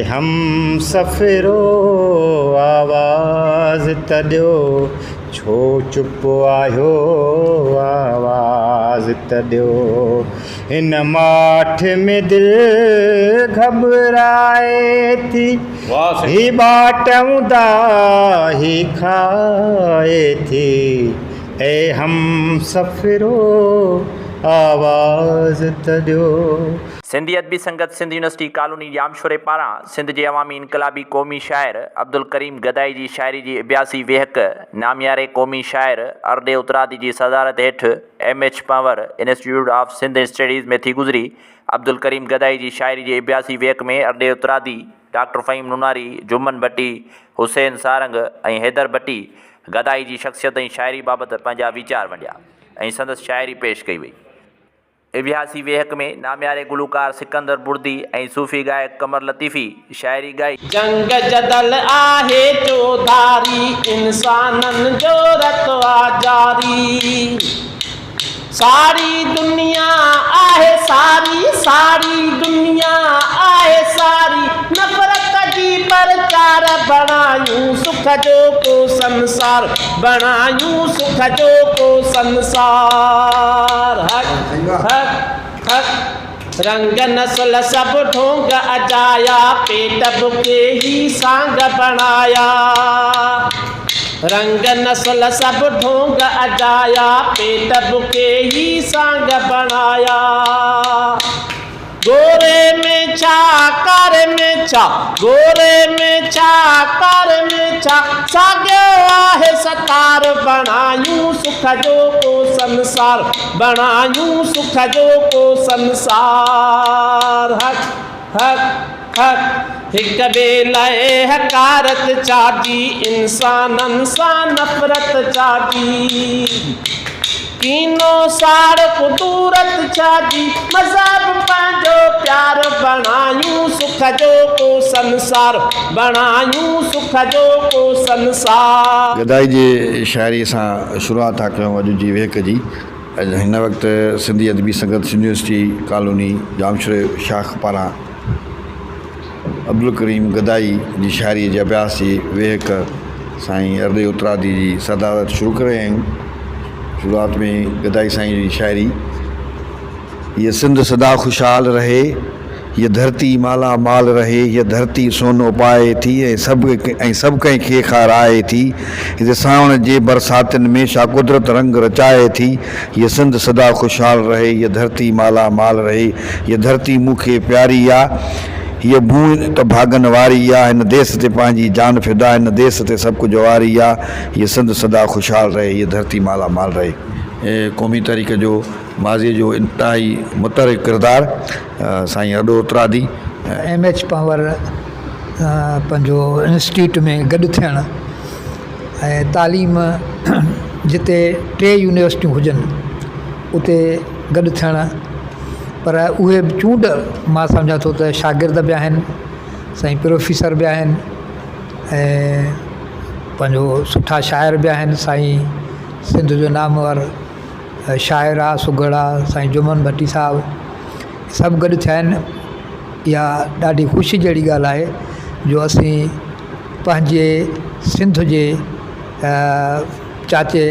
हम सफ़रो आवाज़ तॾियो छो चुप आहियो आवाज़ तॾियो इन माठ में दिल घबराए थी ही बाटूंदा ही खाए थी ए हम सफ़रो आवाज़ तॾियो। सिंधी अदबी संगत सिंध यूनिवर्सिटी कॉलोनी जामशोरे पारां सिंध जे अवामी इनकलाबी क़ौमी शाइर अब्दुल करीम गदाई जी शाइरी जी अभ्यासी वेहक नामियारे क़ौमी शाइर अरडे उतरादी जी सदारत हेठि MH Panwar institute of Sindh studies में थी गुज़री। अब्दुल करीम गदाई जी शाइरी जी अभ्यासी वेहक में अरडे उतरादी डॉक्टर फ़हीम नुनारी, जुम्मन भट्टी, हुसैन सारंग ऐं हैदर भट्टी गदाई जी शख्सियत ऐं शाइरी बाबति पंहिंजा वीचार वंडिया ऐं संदसि शाइरी पेश कई वई। अभ्यासी वेहक में नामियारे गुलूकार सिकंदर बुर्दी ऐं सूफ़ी गायक कमर लतीफ़ी शाइरी गाई। जंग जदल आहे चौधारी इंसानन जो रतवा जारी सारी दुनिया आहे सारी दुनिया आहे सारी नफ़रत जी प्रचार बणायूं सुख जो को संसार बणायूं सुख जो को संसार हक हक हक रंग नस्ल सब ढोंग अजाया पेट बुके ही सांग बनाया रंग नस्ल सब ढोंग अजाया पेट बुके ही सांग बनाया गोरे में छा कारे में छा गोरे में छा कारे में छा साॻियो आहे सतार बणायूं सुख जो को संसार बणायूं सुख जो को संसार हक हक हक हिक ॿिए लाइ हकारत चाढ़ी इंसाननि सां नफ़रत चाढ़ी कीनो साड़ कुदूरत चाढ़ी मज़हब पंहिंजो प्यार बणायूं सुख जो को संसार बणायूं सुख जो को संसार। गदाई जी शाइरी सां शुरूआत था कयूं अॼु जी वेहक जी। हिन वक़्तु सिंधी अदबी संगत सिंध यूनिवर्सिटी कॉलोनी जामशोरे शाख पारां अब्दुल करीम गदाई जी शाइरी जे अभ्यास जी वेहक साईं अरडे उतरादी जी सदारत शुरू करे आहियूं। शुरुआत में गदाई साईं जी शाइरी ये सिंध सदा खुशहाल रहे ये धरती माला माल रहे ये धरती सोनो पाए थी ऐं सभु कंहिंखे खाराए थी हिते सावण जे बरसातिन में छा कुदरत रंग रचाए थी ये सिंध सदा खुशहाल रहे ये धरती माला माल रहे ये धरती मूंखे प्यारी आहे ये भूमि तो भागन वारी आहे हिन देश ते पंहिंजी जान फिदा हिन देश ते सभु कुझु वारी आहे ये सिंध सदा खुशहाल रहे ये धरती माला माल रहे। क़ौमी तहरीक जो माज़ी जो इंतहाई मुतहरिक किरदार साईं अरडो उतरादी MH पंवर पंहिंजो इंस्टीट्यूट में गॾु थियणु ऐं तालीम जिते 3 यूनिवर्सिटियूं हुजनि उते गॾु थियणु पर उहे चूंड मां सम्झां थो त शागिर्द बि आहिनि साईं प्रोफेसर बि आहिनि ऐं पंहिंजो सुठा शाइर बि आहिनि। साईं सिंध जो नामवर शाइर आहे सुगड़ आहे साईं जुम्मन भट्टी साहिबु सभु गॾु थिया आहिनि। इहा ॾाढी ख़ुशी जहिड़ी ॻाल्हि आहे जो असीं पंहिंजे सिंध जे चाचे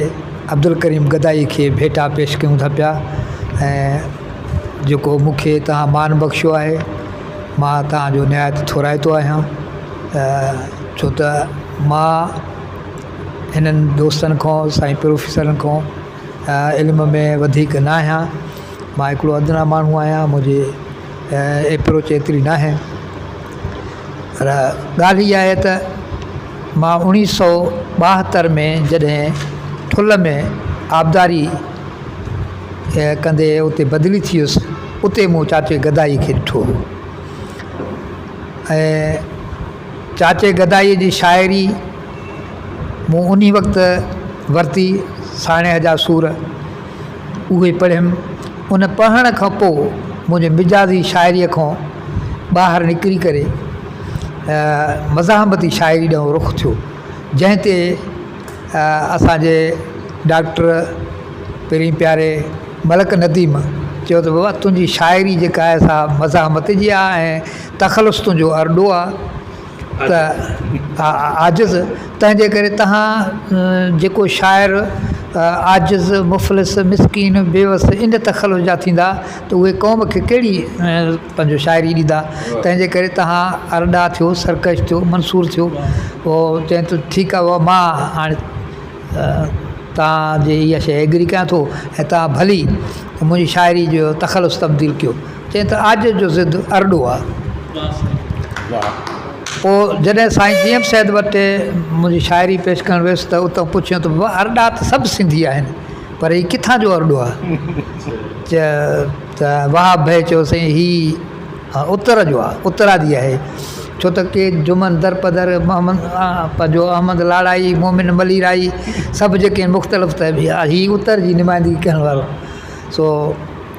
अब्दुल करीम गदाई खे भेटा पेश कयूं था पिया ऐं जेको मूंखे तव्हां मान बख़्शियो आहे मां तव्हांजो निहायत थोराइतो आहियां छो त मां हिननि दोस्तनि खां साईं प्रोफेसरनि खां इल्म में वधीक न आहियां। मां हिकिड़ो अदना माण्हू आहियां मुंहिंजी एप्रोच एतिरी न आहे पर ॻाल्हि इहा आहे त मां 1972 में जॾहिं ठुल में आबदारी कंदे उते बदिली थी वियुसि उते मूं चाचे गदाई खे ॾिठो ऐं चाचे गदाई जी शाइरी मूं उन वक़्तु वरिती साणे जा सूर उहे पढ़ियमि। उन पढ़ण खां पोइ मुंहिंजे मिजाज़ी शाइरीअ खां ॿाहिरि निकिरी करे मज़ाहमती शाइरी ॾांहुं रुख़ थियो जंहिं ते असांजे डॉक्टर पहिरीं प्यारे मलक नदीम चयो त बाबा तुंहिंजी शाइरी जेका आहे सा मज़ामत जी आहे ऐं तख़लुस तुंहिंजो अरडो आहे त आजिज़, तंहिंजे करे तव्हां जेको शाइर आजिज़ मुफ़लिस मिसकीन बेवस इन तख़लुस जा थींदा त उहे क़ौम खे कहिड़ी पंहिंजो शाइरी ॾींदा। तंहिंजे करे तव्हां अरड़ा थियो, सरकश थियो, मंसूर थियो। पोइ चई त ठीकु आहे, मां हाणे तव्हां जे इहा शइ एग्री कयां थो ऐं तव्हां भली मुंहिंजी शाइरी जो तख़लुस तब्दील कयो। चई त आजिज़ जो ज़िद अरड़ो आहे। पोइ जॾहिं साईं जीएम सैद वटि मुंहिंजी शाइरी पेश करणु वियुसि त उतां पुछियो त बाबा अरड़ा त सभु सिंधी आहिनि, पर हीउ किथां जो अरड़ो आहे? त वहाब भाई चयो साईं हीउ उत्तर जो आहे, उत्तरादी आहे। छो त के जुमन दर पदर मोहम्मद पंहिंजो अहमद लाड़ाई, मोमिन मलीराई सभु जेके मुख़्तलिफ़ त हीउ उत्तर जी नुमाइंदगी करण वारो। सो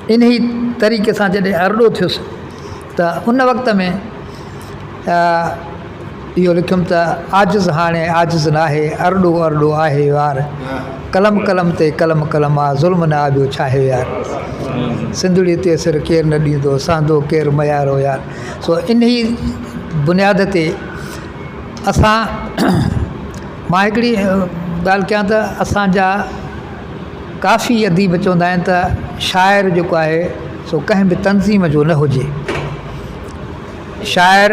इन ई तरीक़े सां जॾहिं अरड़ो थियुसि त उन वक़्त में इहो लिखियुमि त आजिज़ हाणे आजिज़ न आहे, अरड़ो अरड़ो आहे यार, कलम कलम ते कलम कलम आहे, ज़ुल्म न ॿियो छा आहे यार, सिंधड़ी ते सिर केरु न ॾींदो, सांदो केरु मयारो यार। सो इन ई बुनियाद ते असां मां हिकिड़ी ॻाल्हि कयां त असांजा काफ़ी अदीब चवंदा आहिनि त शाइर जेको आहे सो कंहिं बि तंज़ीम जो न हुजे। शाइर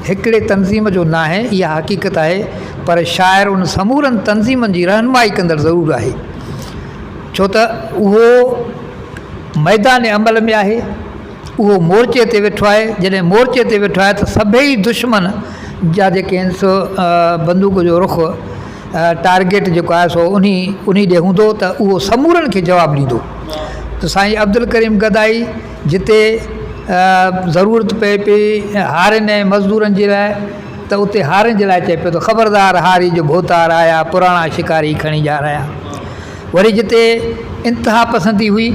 हिकिड़े तंज़ीम जो न आहे, इहा हक़ीक़त आहे, पर शाइर उन समूरनि तंज़ीमनि जी रहनुमाई कंदड़ ज़रूरु आहे। छो त उहो मैदान अमल में आहे, उहो मोर्चे ते वेठो आहे। जॾहिं मोर्चे ते वेठो आहे त सभई दुश्मन जा जेके आहिनि सो बंदूक जो रुख़ टारगेट जेको आहे सो उन ॾे हूंदो त उहो समूरनि खे जवाबु ॾींदो। त साईं अब्दुल करीम गदाई जिते ज़रूरत पए पई हारनि ऐं मज़दूरनि जे लाइ त उते हारनि जे लाइ चए पियो त ख़बरदार हारी जो भोतार आया, पुराणा शिकारी खणी जा रहिया। वरी जिते इंतिहा पसंदी हुई,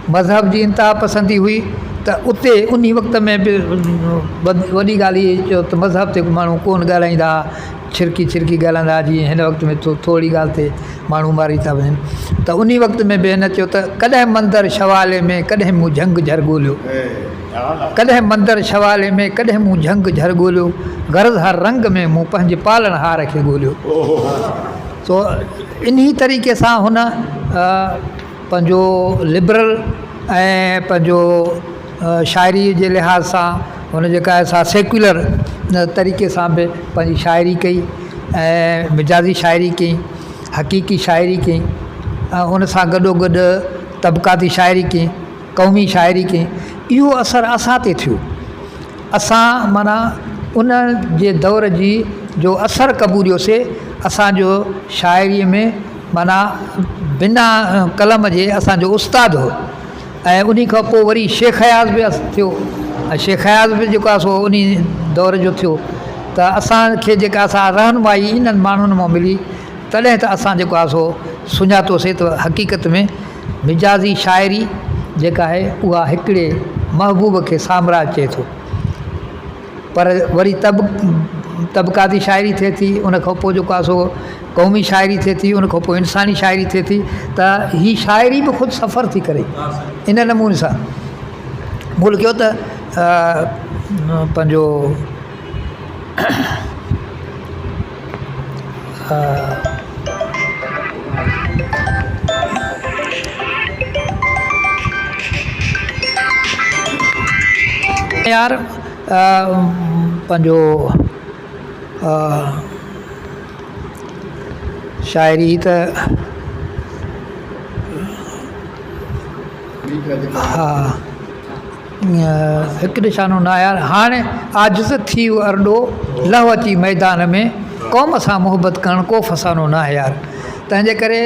मज़हब जी इंतिहा पसंदी हुई, त उते उन वक़्त में बि वॾी ॻाल्हि इहा चयो त मज़हब ते माण्हू कोन ॻाल्हाईंदा, छिरकी छिरकी ॻाल्हाईंदा। जीअं हिन वक़्त में थोरी ॻाल्हि ते माण्हू मारी था वञनि, त उन वक़्त में बि हिन चयो त कॾहिं मंदरु शवाले में कॾहिं मूं झंग झर ॻोल्हियो, कॾहिं मंदरु शवाले में कॾहिं मूं झंग झर ॻोल्हियो, गर्ज़ हर रंग में मूं पंहिंजे पालणहार खे ॻोल्हियो। सो इन ई तरीक़े सां हुन पंहिंजो लिबरल ऐं पंहिंजो शाइरी जे लिहाज़ सां हुन जेका आहे सा सेक्युलर तरीक़े सां बि पंहिंजी शाइरी कई ऐं मिजाज़ी शाइरी कई, हक़ीक़ी शाइरी कई, हुन सां गॾोगॾु तबक़ाती शाइरी कई, क़ौमी शाइरी कई। इहो असरु असां ते थियो। असां माना उन जे दौर जी जो असरु क़बूलियोसीं। असांजो शाइरीअ में माना बिना कलम जे असांजो उस्ताद हो। ऐं उन खां पोइ वरी शेख हयाज़ बि थियो, ऐं शेख हयाज़ बि जेको आहे सो उन दौर जो थियो। त असांखे जेका असां रहनुमाई इन्हनि माण्हुनि मां मिली, तॾहिं त असां जेको आहे सो सुञातोसीं त हक़ीक़त में मिजाज़ी शाइरी जेका आहे उहा हिकिड़े महबूब खे साम्राज चए थो। पर वरी तबक़ाती शाइरी थिए थी, उन खां पोइ जेको आहे सो क़ौमी शाइरी थिए थी, उन खां पोइ इंसानी शाइरी थिए थी। त हीअ शाइरी बि ख़ुदि सफ़र थी करे इन नमूने सां। भूल कयो त पंहिंजो यार पंहिंजो शाइरी त हा हिकु निशानो न यार। हाणे आजिज़ थी अरड़ो लहु अची मैदान में, क़ौम सां मुहबत करणु को फसानो न आहे यार। तंहिंजे करे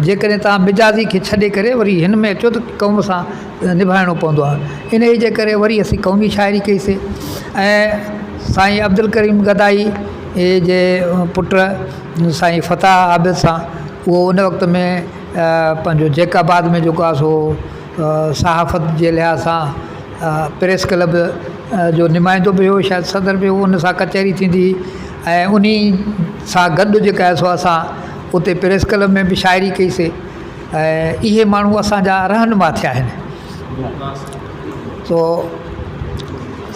जेकॾहिं तव्हां मिजाज़ी खे छॾे करे वरी हिन में अचो त क़ौम सां निभाइणो पवंदो आहे। इन जे करे वरी असीं क़ौमी शाइरी कईसीं। ऐं साईं अब्दुल करीम गदाई जे पुट साईं फ़ताह आबिद सां उहो उन वक़्त में पंहिंजो जैकाबाद में जेको आहे सो सहाफ़त जे लिहाज़ सां प्रेस क्लब जो नुमाइंदो बि हुयो, शायदि सदर बि हुओ, उन सां कचहरी थींदी। ऐं उन सां गॾु जेका आहे सो असां उते प्रेस क्लब में बि शाइरी कईसीं। ऐं इहे माण्हू असांजा रहनुमा थिया आहिनि। तो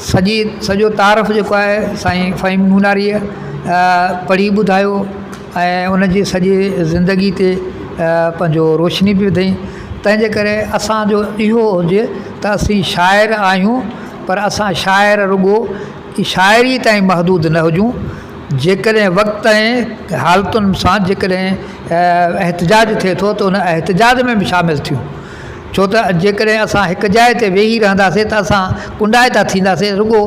सॼो तारफ़ जेको आहे साईं फ़हीम नूनारीअ पढ़ी ॿुधायो ऐं उनजी सॼी ज़िंदगी ते पंहिंजो रोशनी बि विधई। तंहिंजे करे असांजो इहो हुजे त असीं शाइर आहियूं, पर असां शाइर रुॻो शाइरी ताईं महदूद न हुजूं। जेकॾहिं वक़्त ऐं हालतुनि सां जेकॾहिं एहतिजाज थिए थो त उन एहतिजाज में बि शामिलु थियूं। छो त जेकॾहिं असां हिकु जाइ ते वेही रहंदासीं त असां कुंडाइता थींदासीं, रुॻो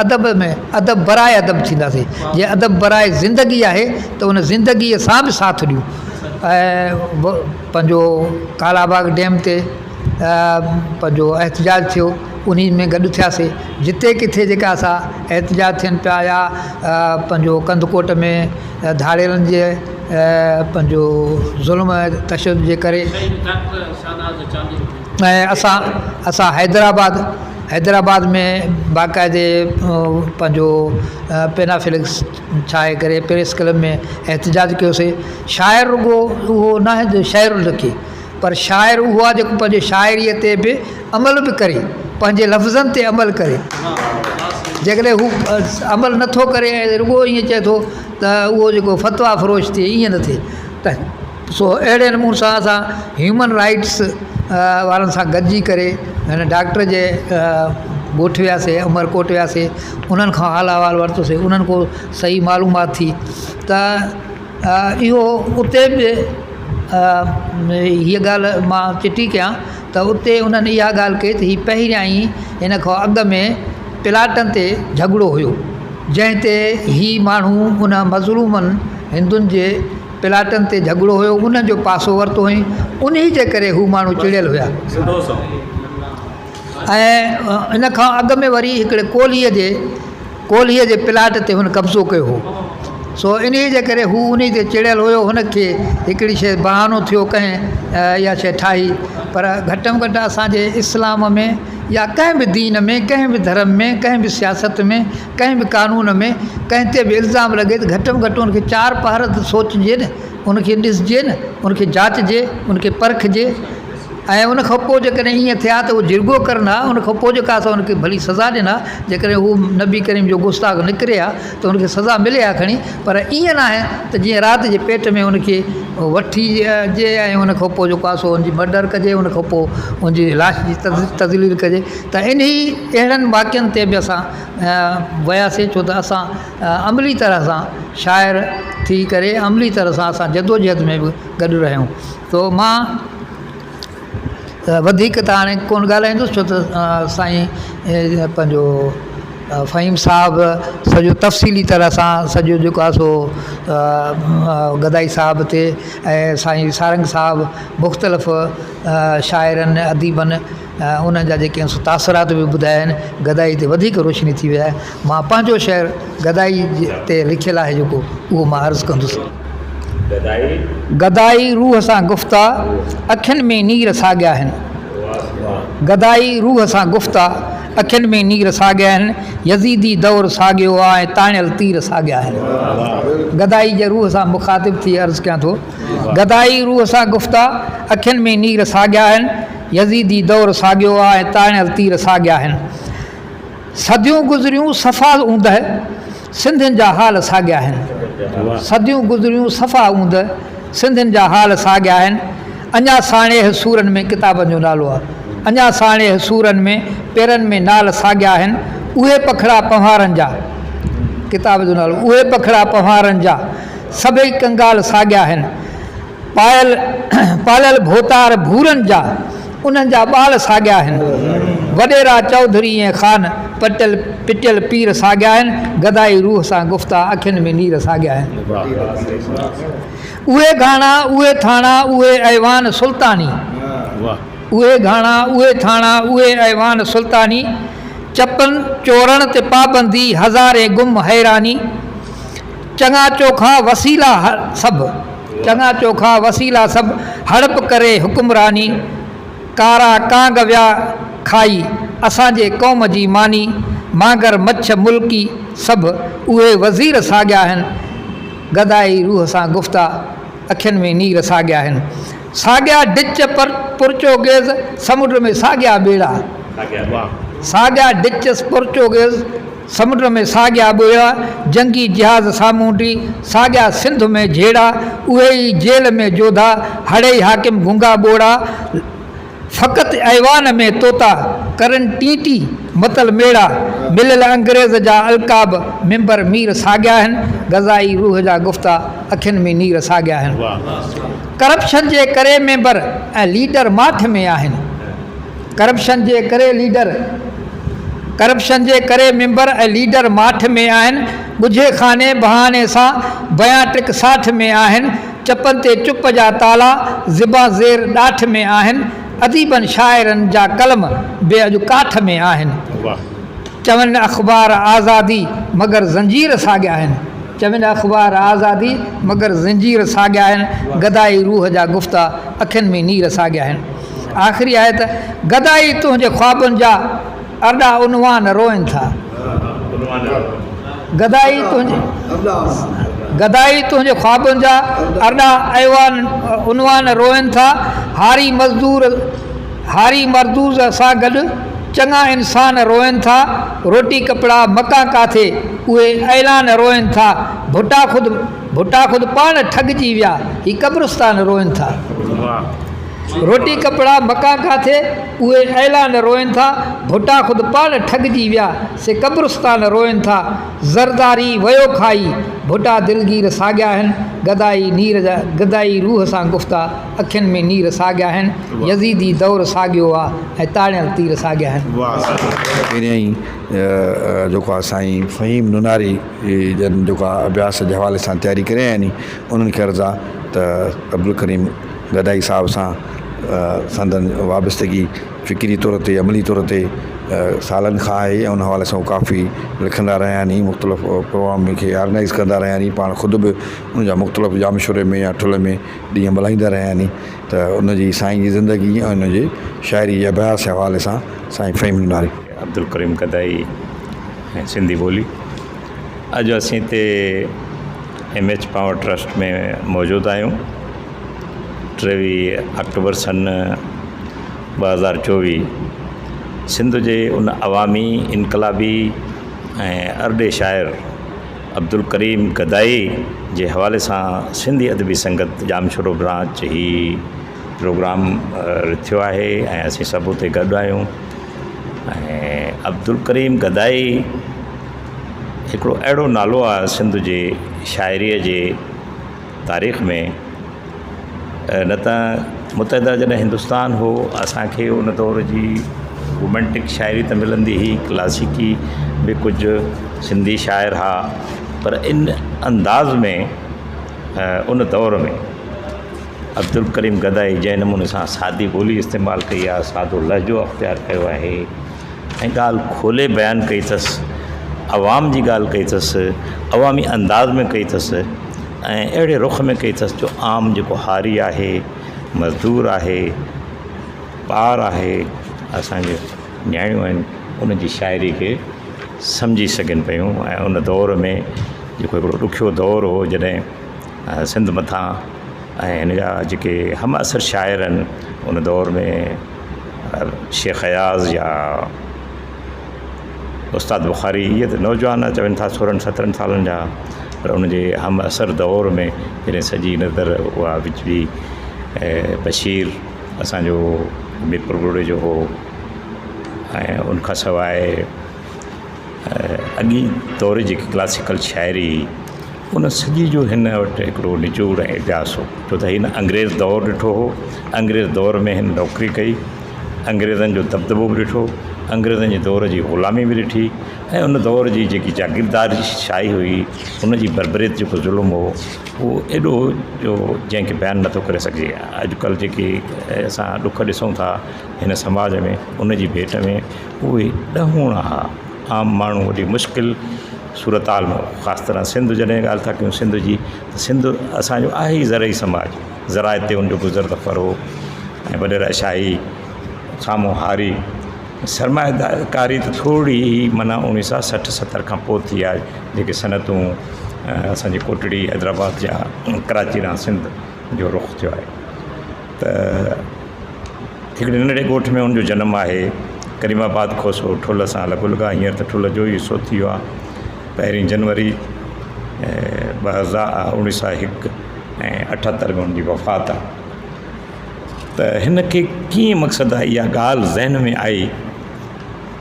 अदब में अदब बराए अदब थींदासीं। जीअं अदब बराए ज़िंदगी आहे त उन ज़िंदगीअ सां बि साथ ॾियूं। ऐं पंहिंजो कालाबाग डैम ते पंहिंजो एहतिजाज थियो, उन में गॾु थियासीं। जिते किथे जेका असां एहतिजाज थियनि पिया या पंहिंजो कंदकोट में धाड़ेलनि जे पंहिंजो ज़ुल्म तशदुद जे करे, ऐं असां हैदराबाद में बाक़ाइदे पंहिंजो पेनाफिलिक्स ठाहे करे प्रेस क्लब में एहतिजाज कयोसीं। शाइर रुॻो उहो न आहे जो शाइर लिखे, पर शाइर उहो आहे जेको पंहिंजे शाइरीअ ते बि अमल बि करे, पंहिंजे लफ़्ज़नि ते अमल करे। जेकॾहिं हू अमल नथो करे ऐं रुॻो ईअं चए थो त उहो जेको फतवा फ़रोश थिए, ईअं न थिए। त सो अहिड़े नमूने सां असां ह्यूमन राइट्स वारनि सां गॾिजी करे हिन डॉक्टर जे ॻोठ वियासीं, उमरकोट वियासीं, उन्हनि खां हाल अहवाल वरितोसीं, उन्हनि खां सही मालूमात थी। त इहो उते बि हीअ ॻाल्हि मां चिटी कयां त उते उन्हनि इहा ॻाल्हि कई त हीअ पहिरियां ई हिन खां अॻु में प्लाटनि ते झगड़ो हुयो, जंहिं ते हीअ माण्हू उन मज़लूमनि हिंदुनि जे प्लाटनि ते झगड़ो हुयो, उन जो पासो वरितो हुई। उन जे करे हू माण्हू चिड़ियल हुया। ऐं इन खां अॻु में वरी हिकिड़े कोलीअ जे प्लाट ते हुन कब्ज़ो कयो हो। सो इन जे करे हू उन ते चिड़ियल हुयो। हुनखे हिकिड़ी शइ बहानो थियो कंहिं इहा शइ ठाही, पर घटि में घटि असांजे इस्लाम में या कंहिं बि दीन में, कंहिं बि धर्म में, कंहिं बि सियासत में, कंहिं बि कानून में कंहिं ते बि इल्ज़ाम लॻे त घटि में घटि उनखे 4 पहर त सोचिजे न, उनखे ॾिसजे न, उनखे जांचजे, उनखे परखिजे। ऐं उन खां पोइ जेकॾहिं ईअं थिया त उहो जिरगो करना, उन खां पोइ जेका असां उनखे भली सज़ा ॾिना। जेकॾहिं हू नबी करीम जो गुस्ताख निकिरे हा त उनखे सज़ा मिले हा खणी, पर ईअं न आहे त जीअं राति जे पेट में उनखे वठी जे ऐं उन खां पोइ जेको आहे सो उनजी मर्डर कजे, उन खां पोइ उनजी लाश जी तज़लील कजे। त अहिड़नि वाक़िअनि ते बि असां वियासीं, छो त असां अमली तरह सां शाइर थी करे अमली तरह सां असां जदोजहद में बि गॾु रहियूं। तो मां वधीक त हाणे कोन ॻाल्हाईंदुसि, छो त साईं पंहिंजो फ़हीम साहिबु सॼो तफ़सीली तरह सां सॼो जेको आहे सो गदाई साहिब ते ऐं साईं सारंग साहिबु मुख़्तलिफ़ शाइरनि अदीबनि उन्हनि जा जेके तासरात बि ॿुधाया आहिनि। गदाई ते वधीक रोशनी थी वई आहे। मां पंहिंजो शेर गदाई ते लिखियलु आहे जेको, उहो मां अर्ज़ु कंदुसि। गदाई रूह सां गुफ़्ता अखियुनि में नीर साॻिया आहिनि। गदाई रूह सां गुफ़्ता अखियुनि में नीर साॻिया आहिनि। यज़ीदी दौर साॻियो आहे ऐं ताणियल तीर साॻिया आहिनि। गदाई जे रूह सां मुखातिब थी अर्ज़ु कयां थो। गदाई रूह सां गुफ़्ता अखियुनि में नीर साॻिया आहिनि। यज़ीदी दौर साॻियो आहे ऐं ताणियल तीर साॻिया आहिनि। सदियूं गुज़रियूं सफ़ा ऊंदहि सिंधियुनि जा हाल साॻिया आहिनि। सदियूं गुज़रियूं सफ़ा ऊंद सिंधियुनि जा हाल साॻिया आहिनि। अञा साणे सूरनि में किताबनि जो नालो आहे। अञा साणे सूरनि में पेरनि में नाल साॻिया आहिनि। उहे पखड़ा पहाड़नि जा, किताब जो नालो उहे पखड़ा पहाड़नि जा सभई कंगाल साॻिया आहिनि। पालियल भोतार भूरनि जा उन्हनि जा ॿाल साॻिया आहिनि। वॾेरा चौधरी ऐं ख़ान पिटियल पीर साॻिया आहिनि। गदाई रूह सां गुफ़्ता अखियुनि में नीर साॻिया आहिनि। उहे घाणा उहे थाणा उहे ऐवान सुल्तानी, उहे घाणा उहे थाणा उहे ऐवान सुल्तानी। चपनि चोरण ते पाबंदी हज़ारे गुम हैरानी। चङा चोखा वसीला सभु, चङा चोखा वसीला सभु हड़प करे हुकुमरानी। कारा कांग विया खाई असांजे क़ौम जी मानी। मांगर मच्छ मुल्की सभु उहे वज़ीर साॻिया आहिनि। गदाई रूह सां गुफ़्ता अखियुनि में नीर साॻिया आहिनि। साॻिया डिच पुर्चोगेज़ समुंड में साॻिया ॿेड़ा, साॻिया डिच पुर्चोगेज़ समुंड में साॻिया ॿेड़ा, जंगी जहाज़ सामूंडी साॻिया सिंध में झेड़ा, उहे ई जेल में जोधा हड़ई हाकिम गुंगा ॿोड़ा, फ़क़ति ऐवान में तोता करन टीटी मतल मेड़ा, मिलियल अंग्रेज़ जा अलकाब मिंबर मीर साॻिया आहिनि, गज़ाई रूह जा गुफ़्ता अखियुनि में नीर साॻिया आहिनि। करप्शन जे करे मेंबर ऐं लीडर माठ में आहिनि, करप्शन जे करे मेंबर ऐं लीडर माठ में आहिनि, ॻुझे खाने बहाने सां बयां टिक साठ में आहिनि, चपनि ते चुप जा ताला ज़िबा ज़ेर ॾाठ में आहिनि, अदीबनि शाइरनि जा कलम बे अॼु काठ में आहिनि। चवनि अख़बार आज़ादी मगर ज़ंजीर साॻिया आहिनि, चवनि अख़बार आज़ादी मगर ज़ंजीर साॻिया आहिनि, गदाई रूह जा गुफ़्ता अखियुनि में नीर साॻिया आहिनि। आख़िरी आहे त गदाई तुंहिंजे ख़्वाबुनि जा अॾा उनवान रोइनि था, गदाई तुंहिंजे ख़्वाबुनि जा अॾा उनवान रोइनि था, हारी मज़दूर सां गॾु चङा इंसान रोइनि था, रोटी कपिड़ा मका काथे उहे ऐलान रोइनि था, भुटा ख़ुदि पाण ठॻिजी विया ही क़ब्रिस्तान रोइनि था, रोटी कपिड़ा मका काथे उहे ऐलान रोइनि था, भुटा ख़ुदि पाण ठॻिजी विया से क़ब्रिस्तान रोइनि था, ज़रदारी वयो खाई भुटा दिलगीर साॻिया आहिनि, गदाई रूह सां गुफ़्ता अखियुनि में नीर साॻिया आहिनि, यज़ीदी दौर साॻियो आहे ऐं ताड़ियल तीर साॻिया आहिनि। इन ई जेको आहे साईं फ़हीम नुनारी जन जेको आहे अभ्यास जे हवाले सां तयारी करे आहिनि, उन्हनि खे अर्ज़ु आहे त अब्दुल करीम गदाई साहिब सां संदन वाबस्तगी फ़िक्री तौर ते अमली तौर ते सालनि खां आहे ऐं उन हवाले सां काफ़ी लिखंदा रहिया आहिनि, मुख़्तलिफ़ प्रोग्राम खे ऑर्गनाइज़ कंदा रहिया आहिनि, पाण ख़ुदि बि उनजा मुख़्तलिफ़ जामशुरे में या ठुल में ॾींहं मल्हाईंदा रहिया आहिनि। त उनजी साईं जी ज़िंदगी ऐं उनजे शाइरी जे अभ्यास जे हवाले सां साईं फ़हीम नुनारी। अब्दुल करीम गदाई ऐं सिंधी ॿोली। अॼु असीं हिते MH पावर ट्रस्ट में मौजूदु आहियूं। 23 अक्टूबर सन 2024 सिंध जे उन अवामी इनकलाबी ऐं अरडे शाइर अब्दुल करीम गदाई जे हवाले सां सिंधी अदबी संगत जामशुरो ब्रांच ही प्रोग्राम थियो आहे ऐं असीं सभु हुते गॾु आहियूं। ऐं अब्दुल करीम गदाई हिकिड़ो अहिड़ो नालो आहे सिंध जे शाइरीअ जे तारीख़ में, न त मुतहदा जॾहिं हिंदुस्तान हो असांखे उन दौर जी रोमेंटिक शाइरी त मिलंदी हुई, क्लासिकी बि कुझु सिंधी शाइर हुआ, पर इन अंदाज़ में उन दौर में अब्दुल करीम गदाई जंहिं नमूने सां सादी ॿोली इस्तेमालु कई आहे, सादो लहजो अख़्तियार कयो आहे ऐं ॻाल्हि खोले बयानु कई अथसि, अवाम जी ॻाल्हि कई अथसि, अवामी अंदाज़ में कई अथसि ऐं अहिड़े रुख में कई अथसि जो आम जेको हारी आहे, मज़दूर आहे, ॿार आहे, असांजे न्याणियूं आहिनि, उनजी शाइरी खे सम्झी सघनि पियूं। ऐं उन दौर में जेको हिकिड़ो ॾुखियो दौर हो जॾहिं सिंध मथां ऐं हिन जा जेके हम असर शाइर आहिनि उन दौर में शेख अयाज़ या उस्ताद बुखारी, इहे त नौजवान चवनि था 16-17 सालनि जा, पर उनजे हम असर दौर में जॾहिं सॼी नज़र उहा बिजली बशीर असांजो मीरपुर ॻोड़े जो हो ऐं उनखां सवाइ अॻी दौर जी क्लासिकल शाइरी, उन सॼी जो हिन वटि हिकिड़ो निचोड़ ऐं इतिहास हो। छो त हिन अंग्रेज़ दौर ॾिठो हो, अंग्रेज़ दौर में हिन नौकरी कई, अंग्रेज़नि जो दबदबो बि ॾिठो, अंग्रेज़नि जे दौर जी ग़ुलामी बि ॾिठी ऐं उन दौर जी जेकी जागीरदार शाही हुई, उनजी बरबरीत जेको ज़ुल्म हो उहो एॾो जो जंहिंखे बयानु नथो करे सघिजे। अॼुकल्ह जेके असां ॾुख ॾिसूं था हिन समाज में, उनजी भेट में उहे ॾहूणा हुआ। आम माण्हू वॾी मुश्किल सूरत हाल में, ख़ासि तरह सिंध जॾहिं ॻाल्हि था कयूं सिंध जी, त सिंध असांजो आहे ई ज़रई समाज, ज़राए ते उनजो गुज़र दफ़र हो ऐं वॾेरा शाही साम्हूं हारी, सरमाएदारी त थोरी माना 1960-70 खां पोइ थी आहे, जेके सनतूं असांजी कोटड़ी हैदराबाद जा, कराची रां सिंध जो रुख़ थियो आहे। त हिकिड़े नंढड़े ॻोठ में हुनजो जनमु आहे। करीमाबाद खोसो ठुल सां लॻुलॻा। हींअर त ठुल जो ई हिसो थी वियो आहे। 1 जनवरी 1901 ऐं 78 में हुनजी वफ़ात आहे। त हिन खे कीअं मक़सदु आहे इहा ॻाल्हि ज़हन में आई